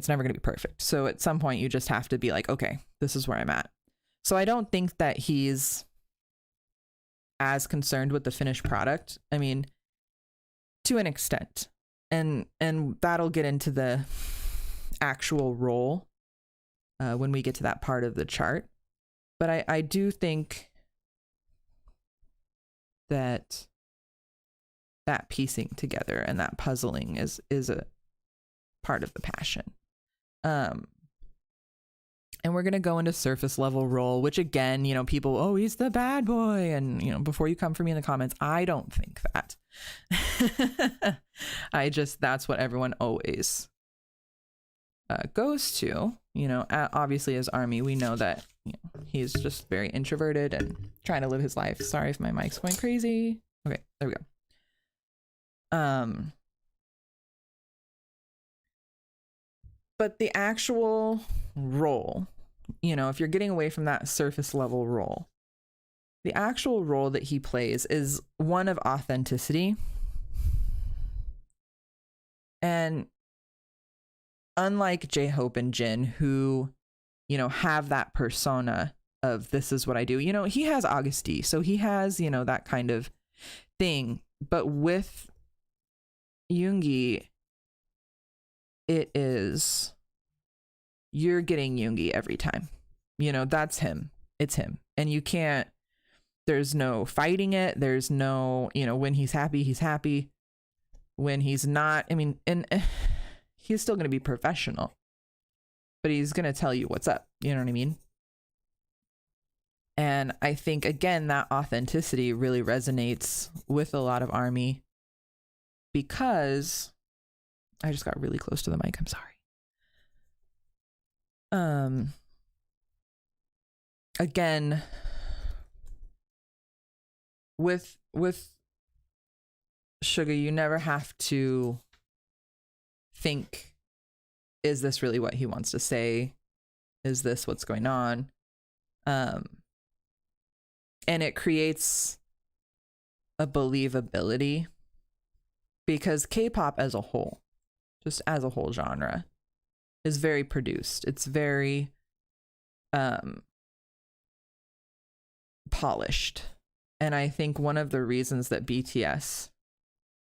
perfect. So at some point you just have to be like, okay, this is where I'm at. So I don't think that he's as concerned with the finished product. I mean, to an extent. And that'll get into the actual role when we get to that part of the chart. But I do think that piecing together and that puzzling is a part of the passion. And we're going to go into surface level role, which again, people, oh, he's the bad boy. And, before you come for me in the comments, I don't think that. That's what everyone always goes to, obviously as ARMY, we know that he's just very introverted and trying to live his life. Sorry if my mic's going crazy. Okay, there we go. But the actual role, if you're getting away from that surface level role, the actual role that he plays is one of authenticity. And unlike J-Hope and Jin, who, have that persona of this is what I do, he has August D, so he has, that kind of thing. But with Yoongi, it is, you're getting Yoongi every time. That's him. It's him. And you can't, there's no fighting it. There's no, when he's happy, he's happy. When he's not, I mean, and he's still going to be professional, but he's going to tell you what's up. You know what I mean? And I think, again, that authenticity really resonates with a lot of ARMY, because I just got really close to the mic. I'm sorry. Again, with Suga, you never have to think, is this really what he wants to say? Is this what's going on? And it creates a believability, because K-pop as a whole, just as a whole genre, is very produced. It's very polished. And I think one of the reasons that BTS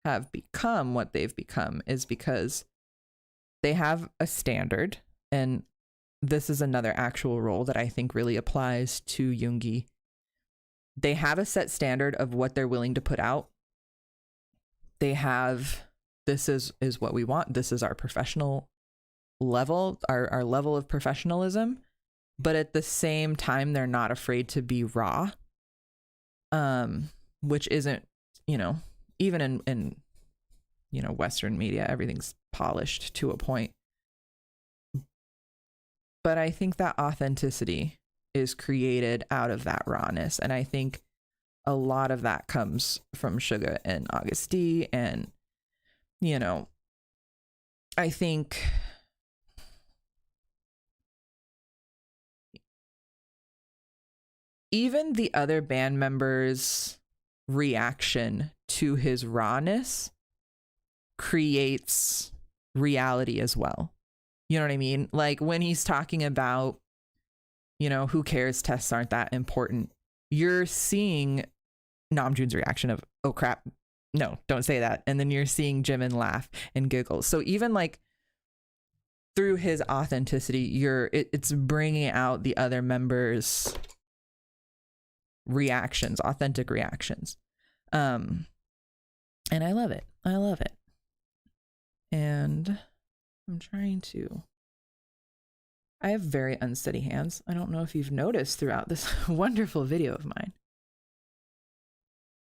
have become what they've become is because they have a standard, and this is another actual role that I think really applies to Yoongi. They have a set standard of what they're willing to put out. They have, this is what we want. This is our professional level, our level of professionalism. But at the same time, they're not afraid to be raw, which isn't, even in Western media, everything's polished to a point. But I think that authenticity is created out of that rawness. And I think a lot of that comes from Suga and August D. And, I think even the other band members' reaction to his rawness creates reality as well. You know what I mean? Like when he's talking about, who cares, tests aren't that important. You're seeing Namjoon's reaction of, oh crap, no, don't say that. And then you're seeing Jimin laugh and giggle. So even like through his authenticity, it's bringing out the other members' reactions, authentic reactions. And I love it. I love it. And I'm trying to I have very unsteady hands. I don't know if you've noticed throughout this wonderful video of mine.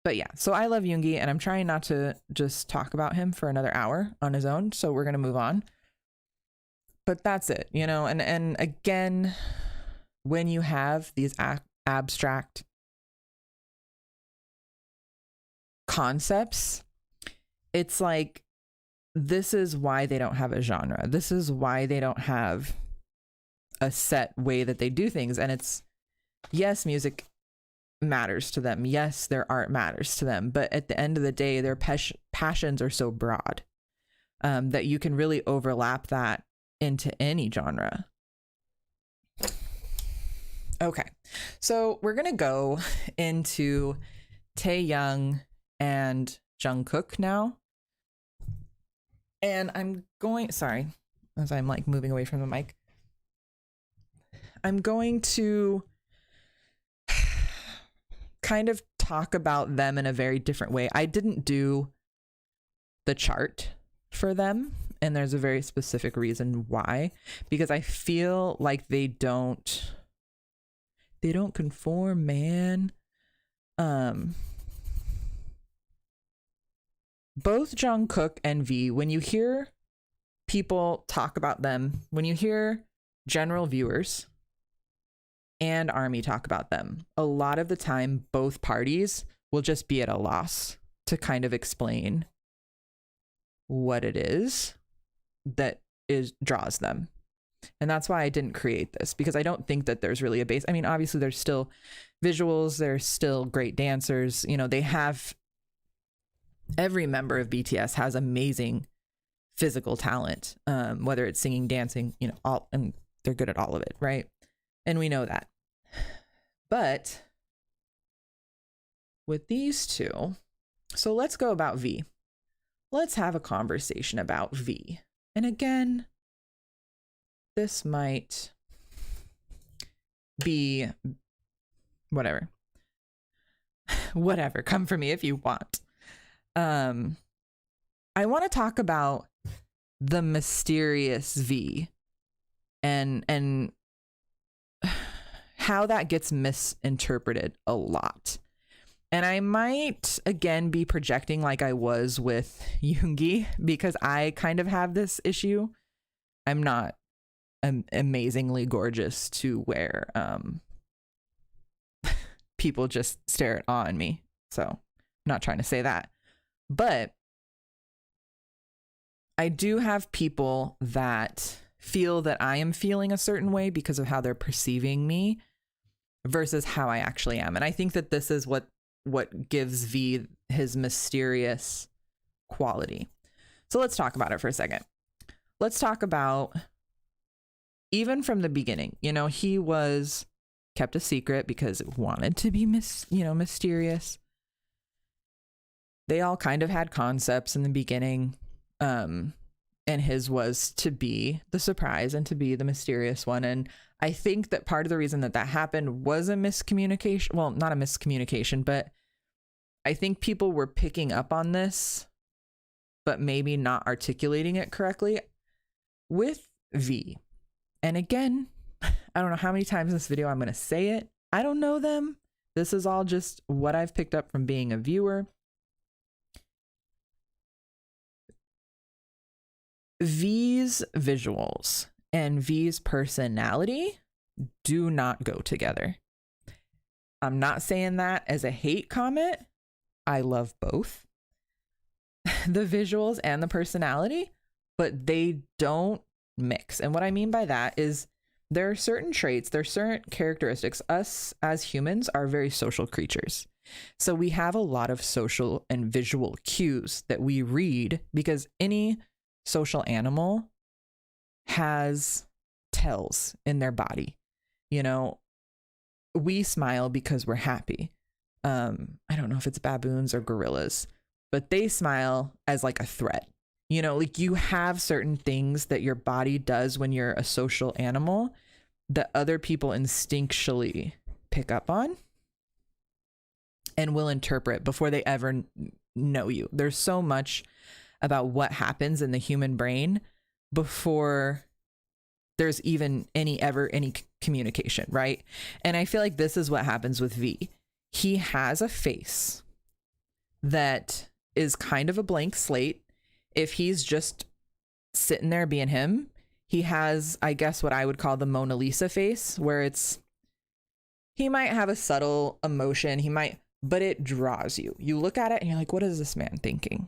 But yeah, so I love Yoongi, and I'm trying not to just talk about him for another hour on his own. So we're going to move on. But that's it, you know, and again, when you have these abstract concepts, it's like, this is why they don't have a genre. This is why they don't have a set way that they do things. And it's, yes, music matters to them. Yes, their art matters to them. But at the end of the day, their passions are so broad that you can really overlap that into any genre. Okay, so we're gonna go into Taeyoung and Jungkook now. And I'm going, sorry, as I'm like moving away from the mic, I'm going to kind of talk about them in a very different way. I didn't do the chart for them, and there's a very specific reason why, because I feel like they don't conform, man. Both Jungkook and V, when you hear people talk about them, when you hear general viewers and ARMY talk about them, a lot of the time both parties will just be at a loss to kind of explain what it is that draws them. And that's why I didn't create this, because I don't think that there's really a base. I mean, obviously there's still visuals, there's still great dancers, you know, they have, every member of BTS has amazing physical talent, whether it's singing, dancing, you know, all, and they're good at all of it, right? And we know that. But with these two, so let's go about V. Let's have a conversation about V. And again, this might be whatever. Whatever, come for me if you want. I want to talk about the mysterious V and how that gets misinterpreted a lot. And I might again be projecting like I was with Yoongi, because I kind of have this issue. I'm not amazingly gorgeous to where people just stare at awe in me. So I'm not trying to say that. But I do have people that feel that I am feeling a certain way because of how they're perceiving me versus how I actually am. And I think that this is what gives V his mysterious quality. So let's talk about it for a second. Let's talk about, even from the beginning, you know, he was kept a secret because it wanted to be mysterious. They all kind of had concepts in the beginning, and his was to be the surprise and to be the mysterious one. And I think that part of the reason that happened was a miscommunication. Well, not a miscommunication, but I think people were picking up on this, but maybe not articulating it correctly with V. And again, I don't know how many times in this video I'm going to say it. I don't know them. This is all just what I've picked up from being a viewer. V's visuals and V's personality do not go together. I'm not saying that as a hate comment. I love both the visuals and the personality, but they don't mix. And what I mean by that is there are certain traits, there are certain characteristics. Us as humans are very social creatures. So we have a lot of social and visual cues that we read, because any social animal has tells in their body. You know, we smile because we're happy. I don't know if it's baboons or gorillas, but they smile as like a threat. You know, like you have certain things that your body does when you're a social animal that other people instinctually pick up on and will interpret before they ever know you. There's so much about what happens in the human brain before there's even any communication, right? And I feel like this is what happens with V. He has a face that is kind of a blank slate. If he's just sitting there being him, he has, I guess, what I would call the Mona Lisa face, where he might have a subtle emotion, but it draws you. You look at it and you're like, what is this man thinking?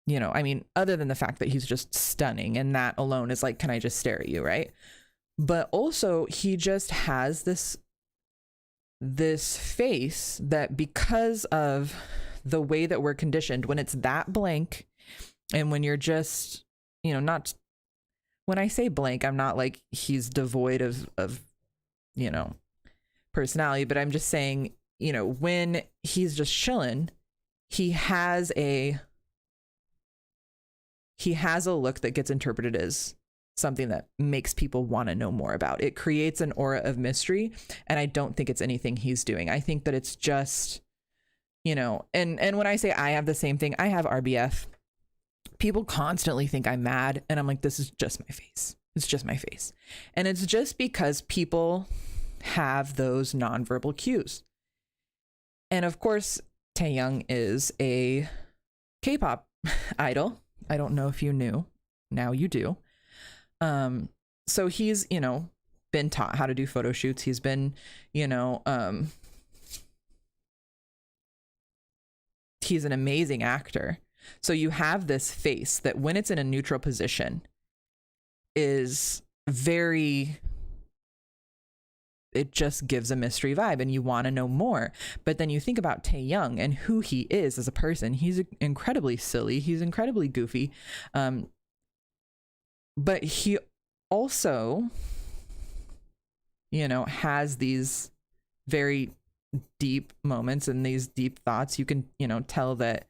You know, I mean, other than the fact that he's just stunning, and that alone is like, can I just stare at you, right? But also he just has this face that, because of the way that we're conditioned, when it's that blank, and when you're just, you know, not, when I say blank, I'm not like he's devoid of, you know, personality, but I'm just saying, you know, when he's just chilling, he has a look that gets interpreted as something that makes people want to know more about. It creates an aura of mystery, and I don't think it's anything he's doing. I think that it's just, you know, and when I say I have the same thing, I have RBF. People constantly think I'm mad, and I'm like, this is just my face. It's just my face. And it's just because people have those nonverbal cues. And of course, Taehyung is a K-pop idol. I don't know if you knew. Now you do. So he's, you know, been taught how to do photo shoots. He's been, you know, he's an amazing actor. So you have this face that, when it's in a neutral position, is very, it just gives a mystery vibe, and you want to know more. But then you think about Taehyung and who he is as a person. He's incredibly silly. He's incredibly goofy. But he also, you know, has these very deep moments and these deep thoughts. You can, you know, tell that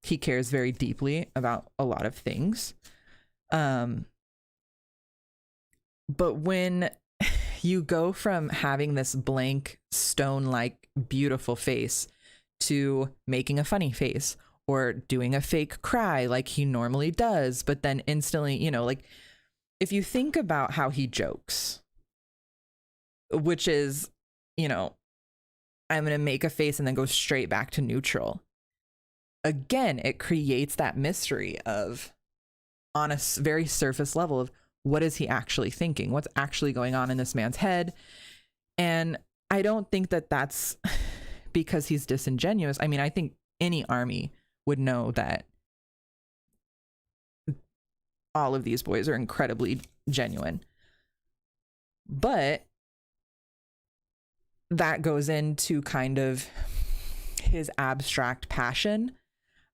he cares very deeply about a lot of things. But when you go from having this blank, stone-like, beautiful face to making a funny face, or doing a fake cry like he normally does, but then instantly, you know, like, if you think about how he jokes, which is, you know, I'm going to make a face and then go straight back to neutral. Again, it creates that mystery of, on a very surface level, of what is he actually thinking? What's actually going on in this man's head? And I don't think that that's because he's disingenuous. I mean, I think any army would know that all of these boys are incredibly genuine. But that goes into kind of his abstract passion,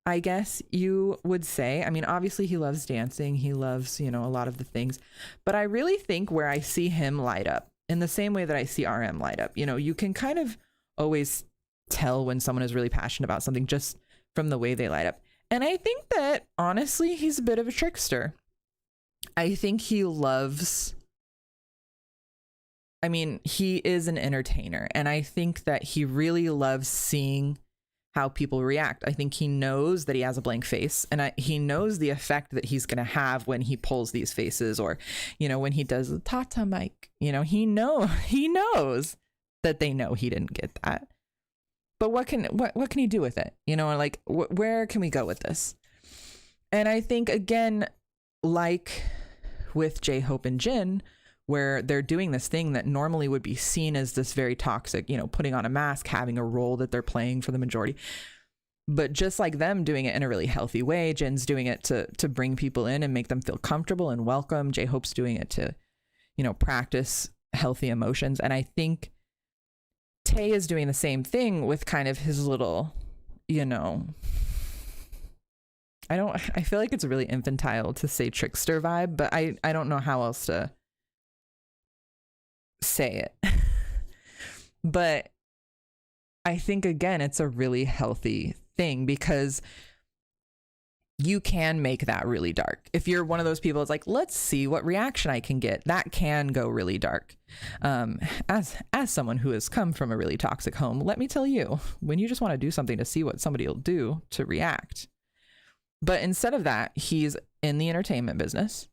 I guess you would say. I mean, obviously he loves dancing. He loves, you know, a lot of the things. But I really think where I see him light up, in the same way that I see RM light up, you know, you can kind of always tell when someone is really passionate about something just from the way they light up. And I think that, honestly, he's a bit of a trickster. I think he loves, I mean, he is an entertainer, and I think that he really loves seeing how people react. I think he knows that he has a blank face, and he knows the effect that he's going to have when he pulls these faces, or, you know, when he does the Tata mic, you know, he knows that they know he didn't get that. But what can he do with it? You know, like, where can we go with this? And I think, again, like with J-Hope and Jin, where they're doing this thing that normally would be seen as this very toxic, you know, putting on a mask, having a role that they're playing for the majority. But just like them doing it in a really healthy way, Jin's doing it to bring people in and make them feel comfortable and welcome. J-Hope's doing it to, you know, practice healthy emotions. And I think Tae is doing the same thing with kind of his little, you know, I feel like it's really infantile to say trickster vibe, but I don't know how else to say it. But I think, again, it's a really healthy thing, because you can make that really dark. If you're one of those people, it's like, let's see what reaction I can get. That can go really dark. As someone who has come from a really toxic home, let me tell you, when you just want to do something to see what somebody will do to react. But instead of that, he's in the entertainment business.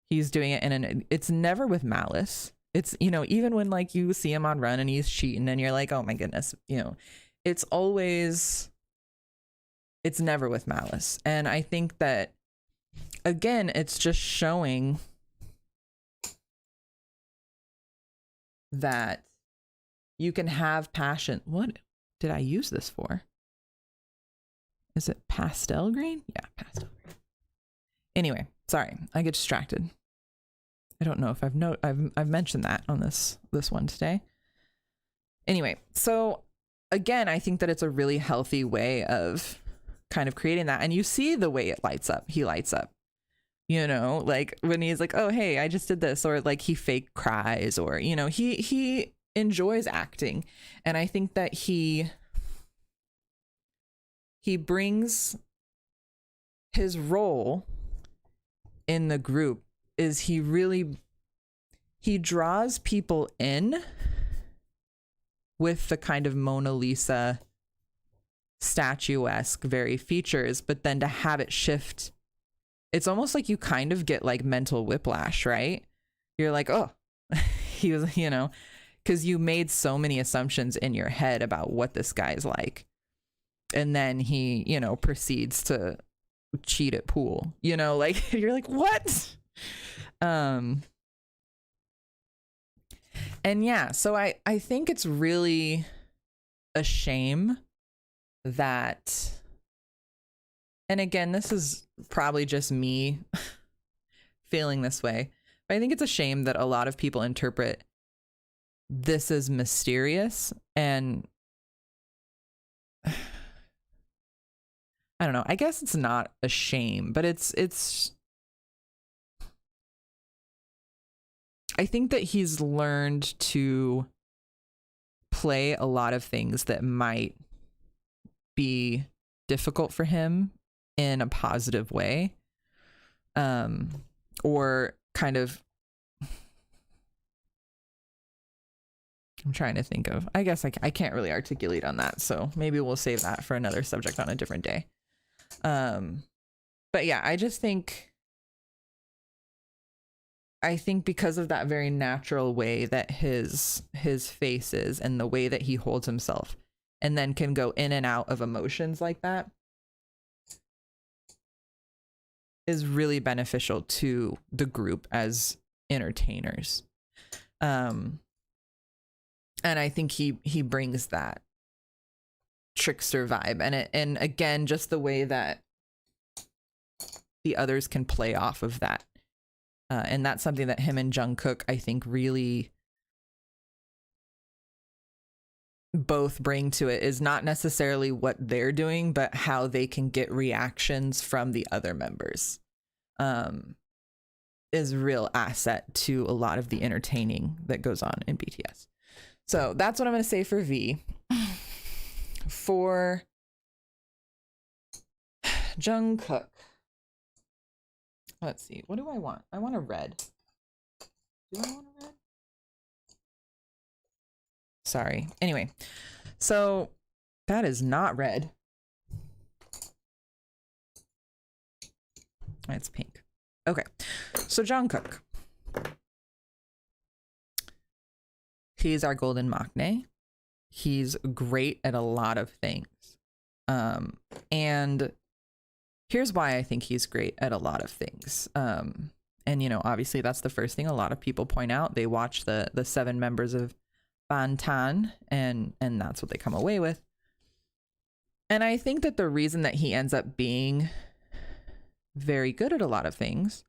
He's doing it it's never with malice. It's, you know, even when like you see him on Run and he's cheating and you're like, oh my goodness, you know, it's never with malice. And I think that, again, it's just showing that you can have passion. What did I use this for? Is it pastel green? Yeah, pastel green. Anyway, sorry, I get distracted. I don't know if I've mentioned that on this one today. Anyway, so again, I think that it's a really healthy way of kind of creating that. And you see the way it lights up. He lights up, you know, like when he's like, oh, hey, I just did this, or like he fake cries, or, you know, he enjoys acting. And I think that he brings his role in the group is he draws people in with the kind of Mona Lisa statuesque very features, but then to have it shift, it's almost like you kind of get like mental whiplash, right? You're like, oh, he was, you know, because you made so many assumptions in your head about what this guy's like. And then he, you know, proceeds to cheat at pool, you know, like you're like, what? And yeah, so I think it's really a shame that, and again, this is probably just me feeling this way, but I think it's a shame that a lot of people interpret this as mysterious, and I don't know, I guess it's not a shame, but it's I think that he's learned to play a lot of things that might be difficult for him in a positive way, or kind of, I'm trying to think of, I guess I can't really articulate on that, so maybe we'll save that for another subject on a different day. But yeah, I just think because of that very natural way that his face is, and the way that he holds himself, and then can go in and out of emotions like that, is really beneficial to the group as entertainers. And I think he brings that trickster vibe, and again, just the way that the others can play off of that. And that's something that him and Jungkook, I think, really both bring to it, is not necessarily what they're doing, but how they can get reactions from the other members, is a real asset to a lot of the entertaining that goes on in BTS. So that's what I'm going to say for V. For Jungkook, let's see, what do I want? I want a red. Do I want a red? Sorry. Anyway, so that is not red. It's pink. Okay, so Jungkook. He's our golden maknae. He's great at a lot of things. And here's why I think he's great at a lot of things. And, you know, obviously that's the first thing a lot of people point out. They watch the 7 members of Bantan, and that's what they come away with. And I think that the reason that he ends up being very good at a lot of things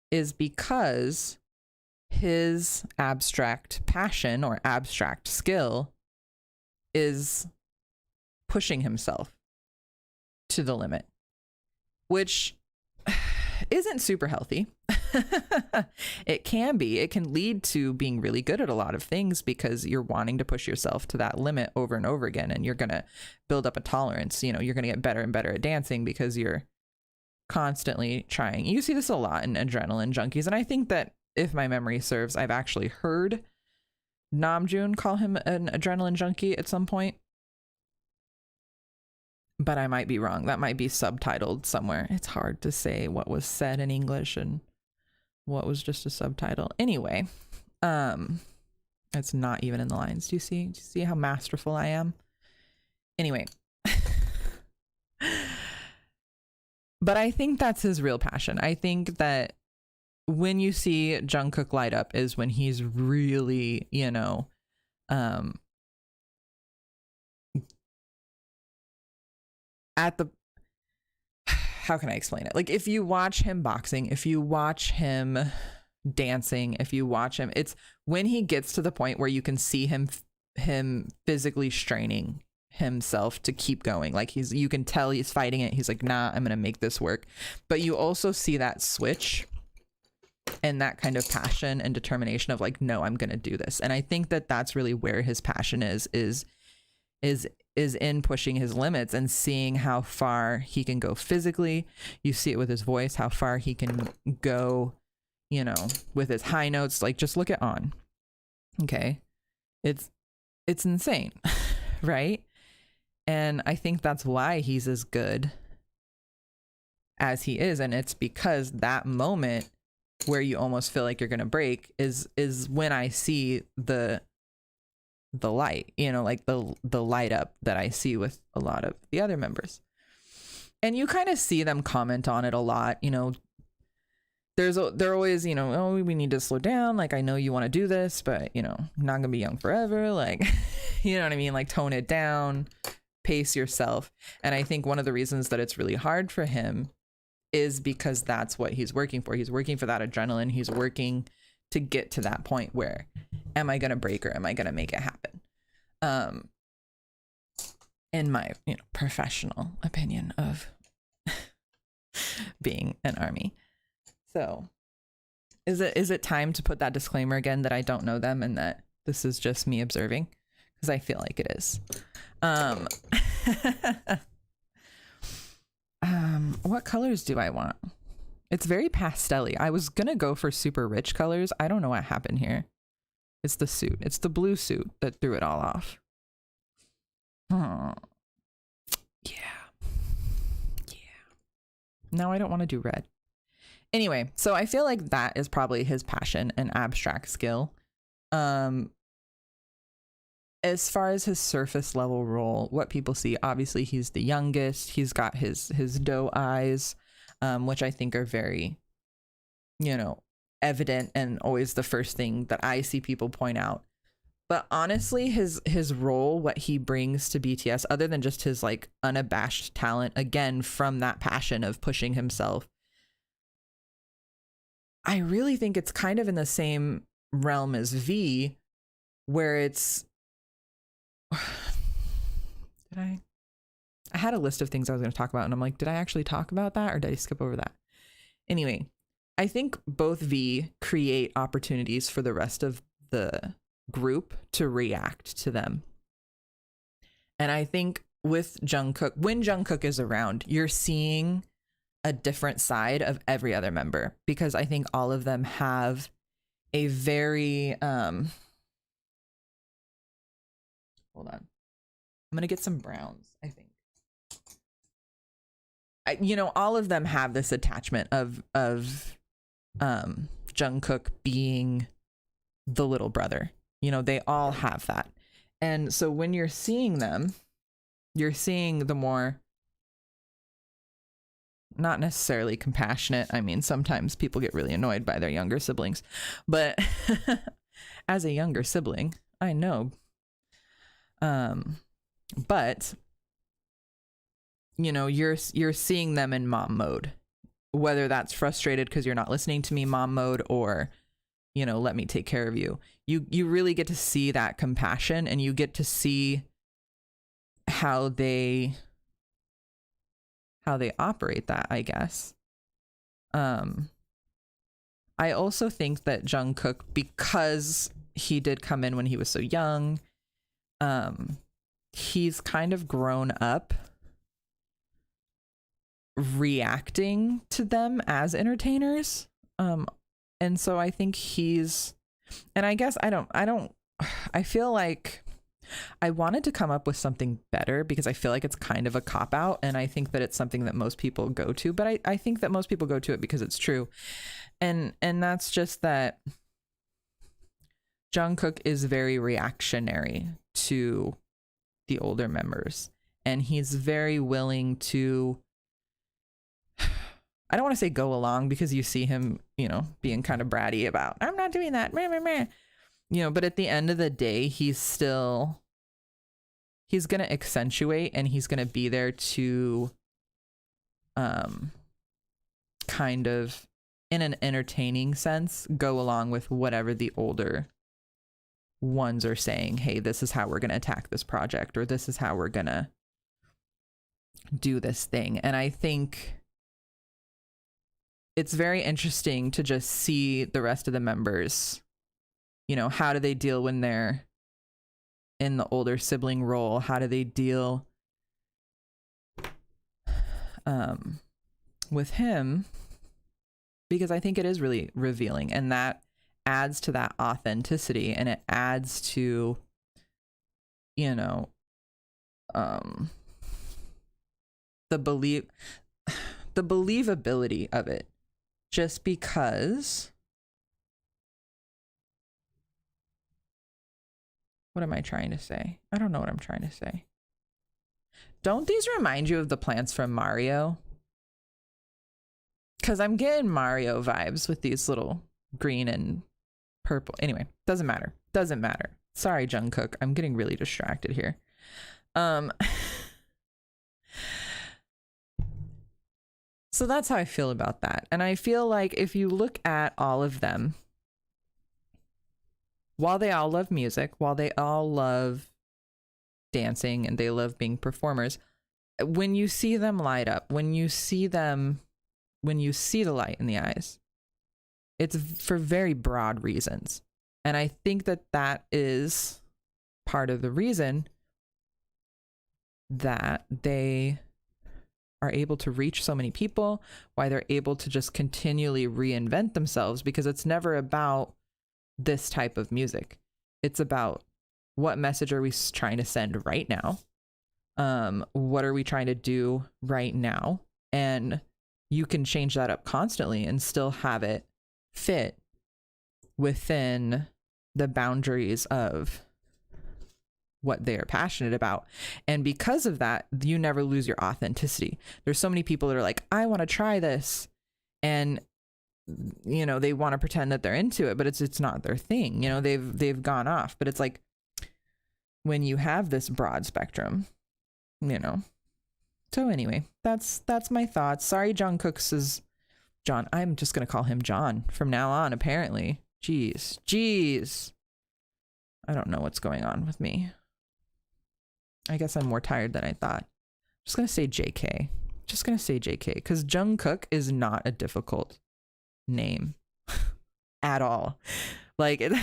is because his abstract passion or abstract skill is pushing himself to the limit, which isn't super healthy. It can be. It can lead to being really good at a lot of things because you're wanting to push yourself to that limit over and over again, and you're going to build up a tolerance. You know, you're going to get better and better at dancing because you're constantly trying. You see this a lot in Adrenaline Junkies, and I think that, if my memory serves, I've actually heard Namjoon call him an adrenaline junkie at some point, but I might be wrong. That might be subtitled somewhere. It's hard to say what was said in English and what was just a subtitle. Anyway, it's not even in the lines. Do you see how masterful I am? Anyway. But I think that's his real passion. I think that when you see Jungkook light up is when he's really, you know, at the, how can I explain it? Like, if you watch him boxing, if you watch him dancing, if you watch him, it's when he gets to the point where you can see him physically straining himself to keep going. Like, you can tell he's fighting it. He's like, nah, I'm gonna make this work. But you also see that switch and that kind of passion and determination of like, no, I'm gonna do this. And I think that that's really where his passion is in pushing his limits and seeing how far he can go physically. You see it with his voice, how far he can go, you know, with his high notes. Like, just look at On. Okay, it's insane. Right? And I think that's why he's as good as he is. And it's because that moment where you almost feel like you're gonna break is when I see the light, you know, like the light up that I see with a lot of the other members. And you kind of see them comment on it a lot, you know. They're always, you know, oh, we need to slow down, like, I know you want to do this, but, you know, not gonna be young forever, like, you know what I mean, like, tone it down, pace yourself. And I think one of the reasons that it's really hard for him is because that's what he's working for. He's working for that adrenaline. He's working to get to that point where, am I gonna break or am I gonna make it happen? In my, you know, professional opinion of being an ARMY. So is it time to put that disclaimer again that I don't know them and that this is just me observing? Because I feel like it is. What colors do I want? It's very pastel-y. I was gonna go for super rich colors. I don't know what happened here. It's the suit. It's the blue suit that threw it all off. Yeah. Now I don't want to do red. Anyway, so I feel like that is probably his passion and abstract skill. As far as his surface level role, what people see, obviously he's the youngest. He's got his doe eyes, which I think are very, you know, evident and always the first thing that I see people point out. But honestly, his role, what he brings to BTS, other than just his like unabashed talent, again, from that passion of pushing himself, I really think it's kind of in the same realm as V, where it's, I had a list of things I was going to talk about and I'm like, did I actually talk about that or did I skip over that? Anyway, I think both V create opportunities for the rest of the group to react to them. And I think with Jungkook, when Jungkook is around, you're seeing a different side of every other member, because I think all of them have a very hold on, I'm gonna get some browns. I think you know, all of them have this attachment of Jungkook being the little brother. You know, they all have that. And so when you're seeing them, you're seeing the more, not necessarily compassionate. I mean, sometimes people get really annoyed by their younger siblings, but as a younger sibling, I know. But you know, you're seeing them in mom mode, whether that's frustrated because you're not listening to me mom mode, or, you know, let me take care of you. You really get to see that compassion, and you get to see how they operate that, I guess. I also think that Jungkook, because he did come in when he was so young, he's kind of grown up reacting to them as entertainers. And so I think and I guess I feel like I wanted to come up with something better, because I feel like it's kind of a cop out, and I think that it's something that most people go to, but I think that most people go to it because it's true. And that's just that Jungkook is very reactionary to the older members, and he's very willing to, I don't want to say go along, because you see him, you know, being kind of bratty about, I'm not doing that, meh, meh, meh. You know, but at the end of the day, he's going to accentuate, and he's going to be there to kind of, in an entertaining sense, go along with whatever the older ones are saying. Hey, this is how we're going to attack this project, or this is how we're going to do this thing. And I think it's very interesting to just see the rest of the members, you know, how do they deal when they're in the older sibling role? How do they deal with him? Because I think it is really revealing, and that adds to that authenticity, and it adds to, you know, the believability of it, just because, what am I trying to say? I don't know what I'm trying to say. Don't these remind you of the plants from Mario? Because I'm getting Mario vibes with these little green and purple. Anyway, doesn't matter. Doesn't matter. Sorry, Jungkook. I'm getting really distracted here. So that's how I feel about that. And I feel like if you look at all of them, while they all love music, while they all love dancing and they love being performers, when you see them light up, when you see the light in the eyes, it's for very broad reasons. And I think that that is part of the reason that they are able to reach so many people, why they're able to just continually reinvent themselves, because it's never about this type of music. It's about, what message are we trying to send right now? What are we trying to do right now? And you can change that up constantly and still have it fit within the boundaries of what they are passionate about. And because of that, you never lose your authenticity. There's so many people that are like, I want to try this, and you know, they want to pretend that they're into it, but it's not their thing. You know, they've gone off. But it's like, when you have this broad spectrum, you know. So anyway, that's my thoughts. Sorry, John. I'm just gonna call him John from now on, apparently. Jeez. I don't know what's going on with me. I guess I'm more tired than I thought. Just gonna say JK. Because Jungkook is not a difficult name at all. Like it,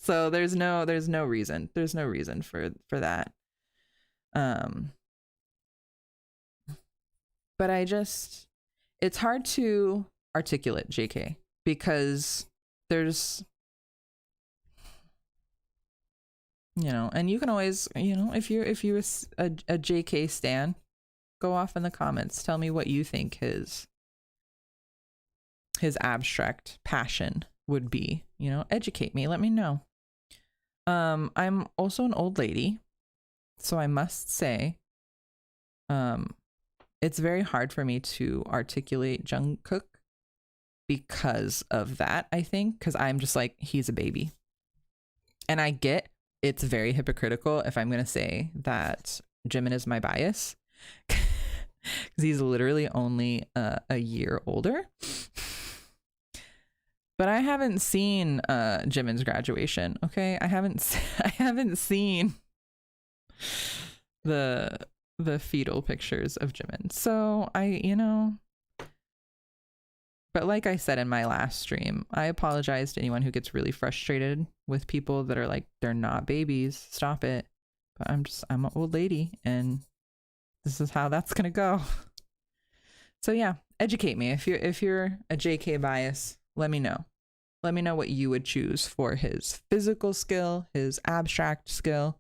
so there's no reason for that. But it's hard to articulate JK, because there's, you know, and you can always, you know, if you're a JK stan, go off in the comments, tell me what you think his abstract passion would be, you know, educate me, let me know. I'm also an old lady, so I must say, it's very hard for me to articulate Jungkook because of that, I think, because I'm just like, he's a baby. And I get it's very hypocritical if I'm going to say that Jimin is my bias, because he's literally only a year older. But I haven't seen Jimin's graduation, okay? I haven't seen the fetal pictures of Jimin. So but like I said in my last stream, I apologize to anyone who gets really frustrated with people that are like, they're not babies, stop it. But I'm an old lady, and this is how that's gonna go. So yeah, educate me. If you're a JK bias, let me know. Let me know what you would choose for his physical skill, his abstract skill,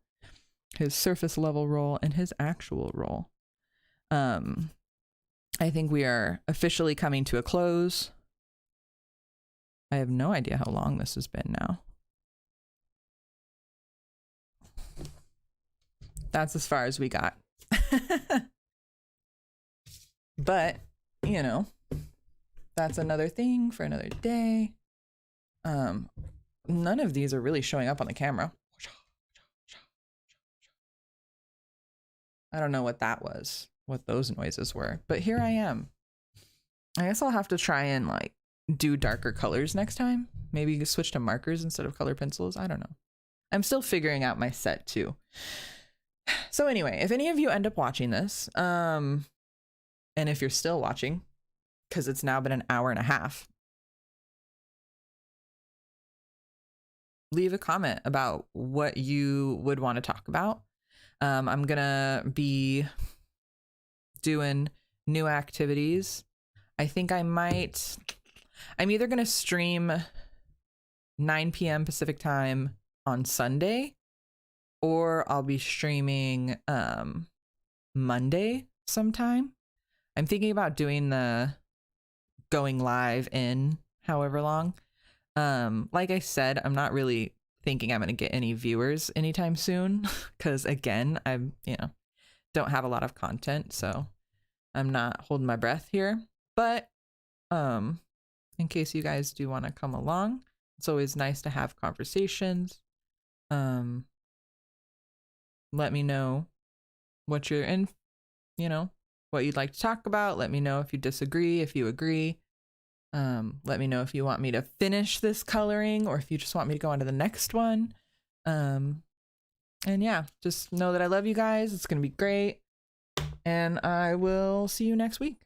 his surface level role, and his actual role. I think we are officially coming to a close I have no idea how long this has been now. That's as far as we got. But, you know, that's another thing for another day. None of these are really showing up on the camera. I don't know what that was, what those noises were, but here I am. I guess I'll have to try and like do darker colors next time. Maybe switch to markers instead of color pencils. I don't know. I'm still figuring out my set too. So anyway, if any of you end up watching this, and if you're still watching, because it's now been an hour and a half, leave a comment about what you would want to talk about. I'm gonna be doing new activities. I think I'm either gonna stream 9 p.m. Pacific time on Sunday, or I'll be streaming Monday sometime. I'm thinking about doing the going live in however long. Like I said, I'm not really thinking I'm going to get any viewers anytime soon because again, I'm, don't have a lot of content, so I'm not holding my breath here. But in case you guys do want to come along, it's always nice to have conversations. Let me know what you're in, what you'd like to talk about. Let me know if you disagree, if you agree. Let me know if you want me to finish this coloring or if you just want me to go on to the next one. And yeah, just know that I love you guys. It's going to be great. And I will see you next week.